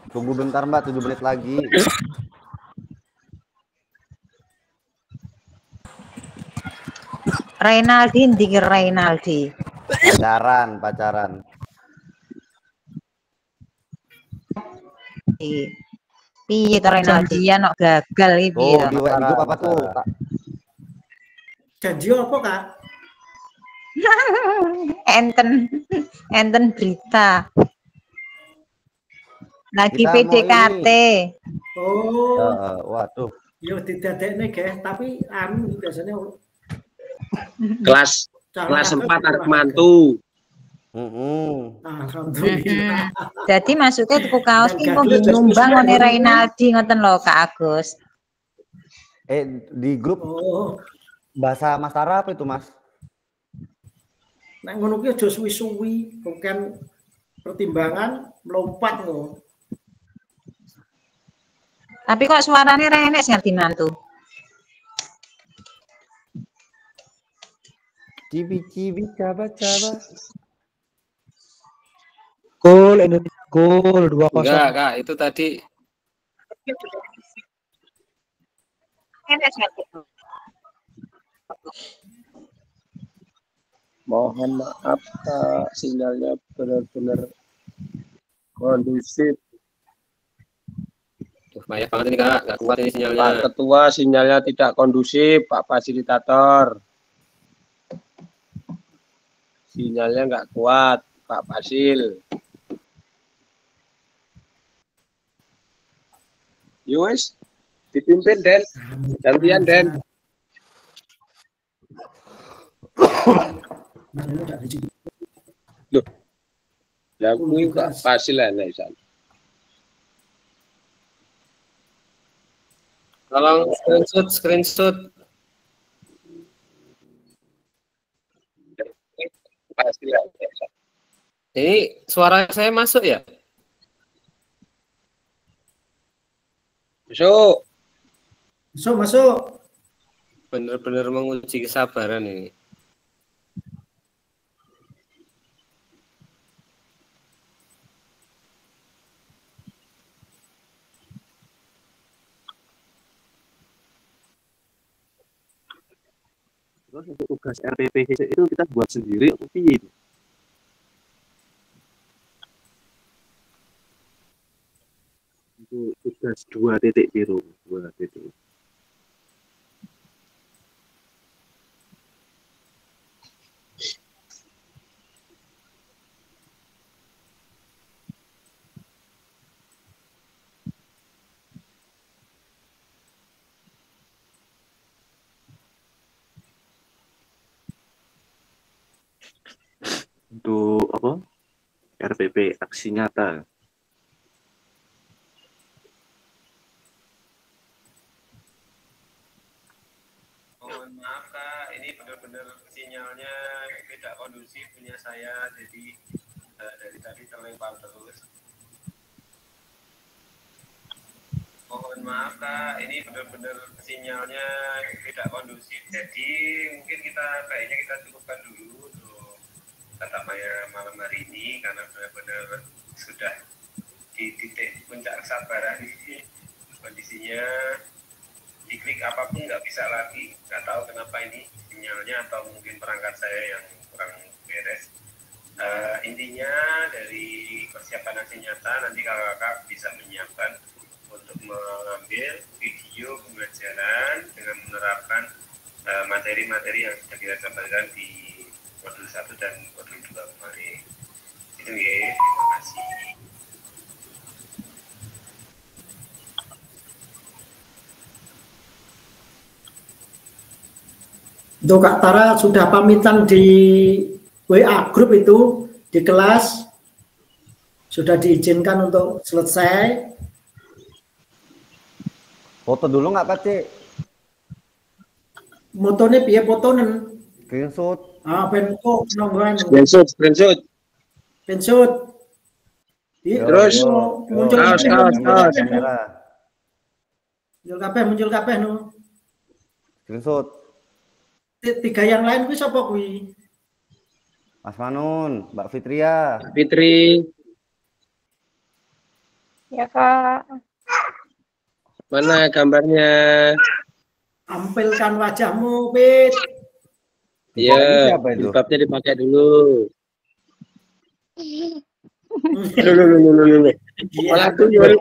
Tunggu bentar Mbak, 7 menit lagi. Reynaldi ndi Reynaldi? Pacaran. Piye to Reynaldi ya nok gagal iki piye to? Di grup apa tuh? Janji apa, Kak? enten berita. Lagi Kita PDKT. Oh. Waduh. Yo didadekne, guys, tapi anu biasanya Kelas 4 arep mantu. Alhamdulillah. Jadi masuknya tuku kaos ki kok nyumbang ngene Reynaldi ngoten lho Kak Agus. Di grup bahasa Mas Tara apa itu, Mas? Nek ngono ki aja suwi-suwi, bukan pertimbangan melompat lho. Tapi kok suaranya renek sing ngerti mantu. Cibi-cibi coba-coba. Gol Indonesia, gol 2-0. Enggak, Kak, itu tadi Mohon maaf Kak, sinyalnya benar-benar kondusif. banyak banget ini Kak, nggak kuat ini sinyalnya. Pak Ketua, sinyalnya tidak kondusif, Pak Fasilitator. Sinyalnya nggak kuat, Pak Fasil. Yowes, dipimpin Den, gantian Den. Loh, ya aku Pak Fasil lah nih sana. Tolong screenshot. Ini suara saya masuk ya? Masuk. Bener-bener menguji kesabaran ini. Terus untuk tugas RPP itu kita buat sendiri atau piye itu? Untuk tugas 2.0. Untuk apa? RPP, aksi nyata. Mohon maaf Kak, ini benar-benar sinyalnya tidak kondusif punya saya, jadi dari tadi terlempar terus. Mohon maaf Kak, ini benar-benar sinyalnya tidak kondusif, jadi mungkin kayaknya kita cukupkan dulu untuk kata malam hari ini, karena benar-benar sudah di titik puncak kesabaran ini kondisinya. Diklik apapun nggak bisa lagi, nggak tahu kenapa ini sinyalnya atau mungkin perangkat saya yang kurang beres. Intinya dari persiapan aksi nyata nanti kakak bisa menyiapkan untuk mengambil video pembelajaran dengan menerapkan materi-materi yang sudah kita sampaikan di modul 1 dan modul 2 kemarin. Itu ya, terima kasih. Untuk Kak Tara sudah pamitan di WA grup itu di kelas, sudah diizinkan untuk selesai. Foto dulu nggak Pak Cik? Motonya piye fotonen? Screenshot. Bentuk nonggoan. Screenshot. Terus muncul kamera. Muncul kabeh no. Screenshot. 3 yang lain kuwi sapa kuwi? Mas Manun, Mbak Fitria. Fitri. Ya Kak. Mana gambarnya? Tampilkan wajahmu, Fit. Iya, jilbabnya dipakai dulu. Loh. Malah tuyul.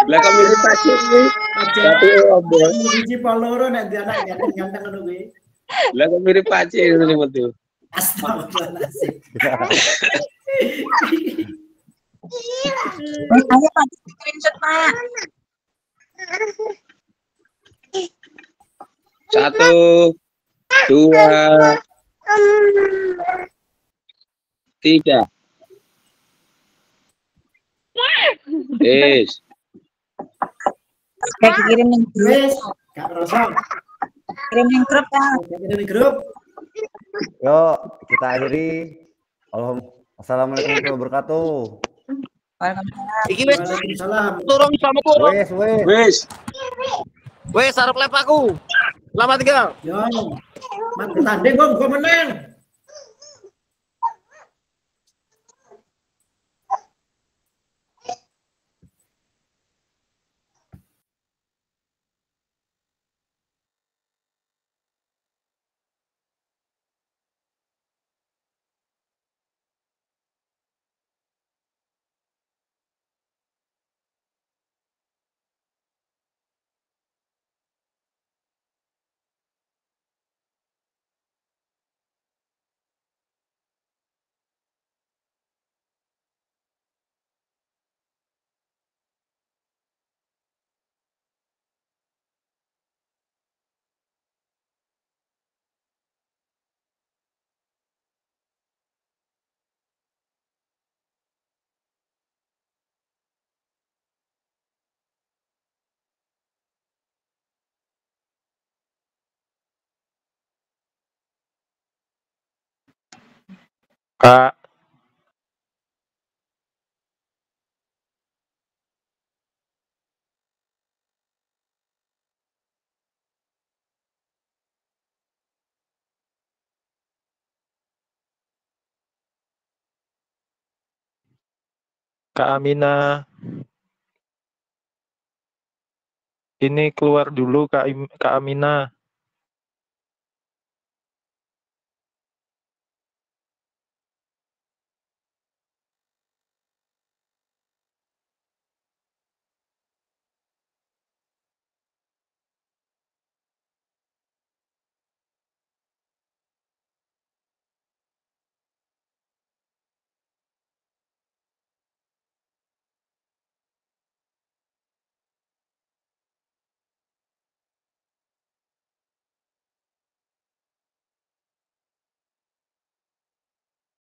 Lah kok mirip Pacik nih. Tapi obor. Biji paloro nek anak ganteng ngono kuwi. Lah kok mirip Pacik ngono metu. Astagfirullahaladzim. Ayo Pak, screenshot Pak. 1, 2, 3. Yes. Kayak kirim yang Wes, Kak Rosa. Kirim yang grup Kak. Kirim di grup. Yuk, kita akhiri. Assalamualaikum warahmatullahi wabarakatuh. Iki wis turun sama turun. Wes arep lep aku. Selamat tinggal. Yo. Mat tanding gua menang. Kak. Kak Amina. Ini keluar dulu Kak Amina.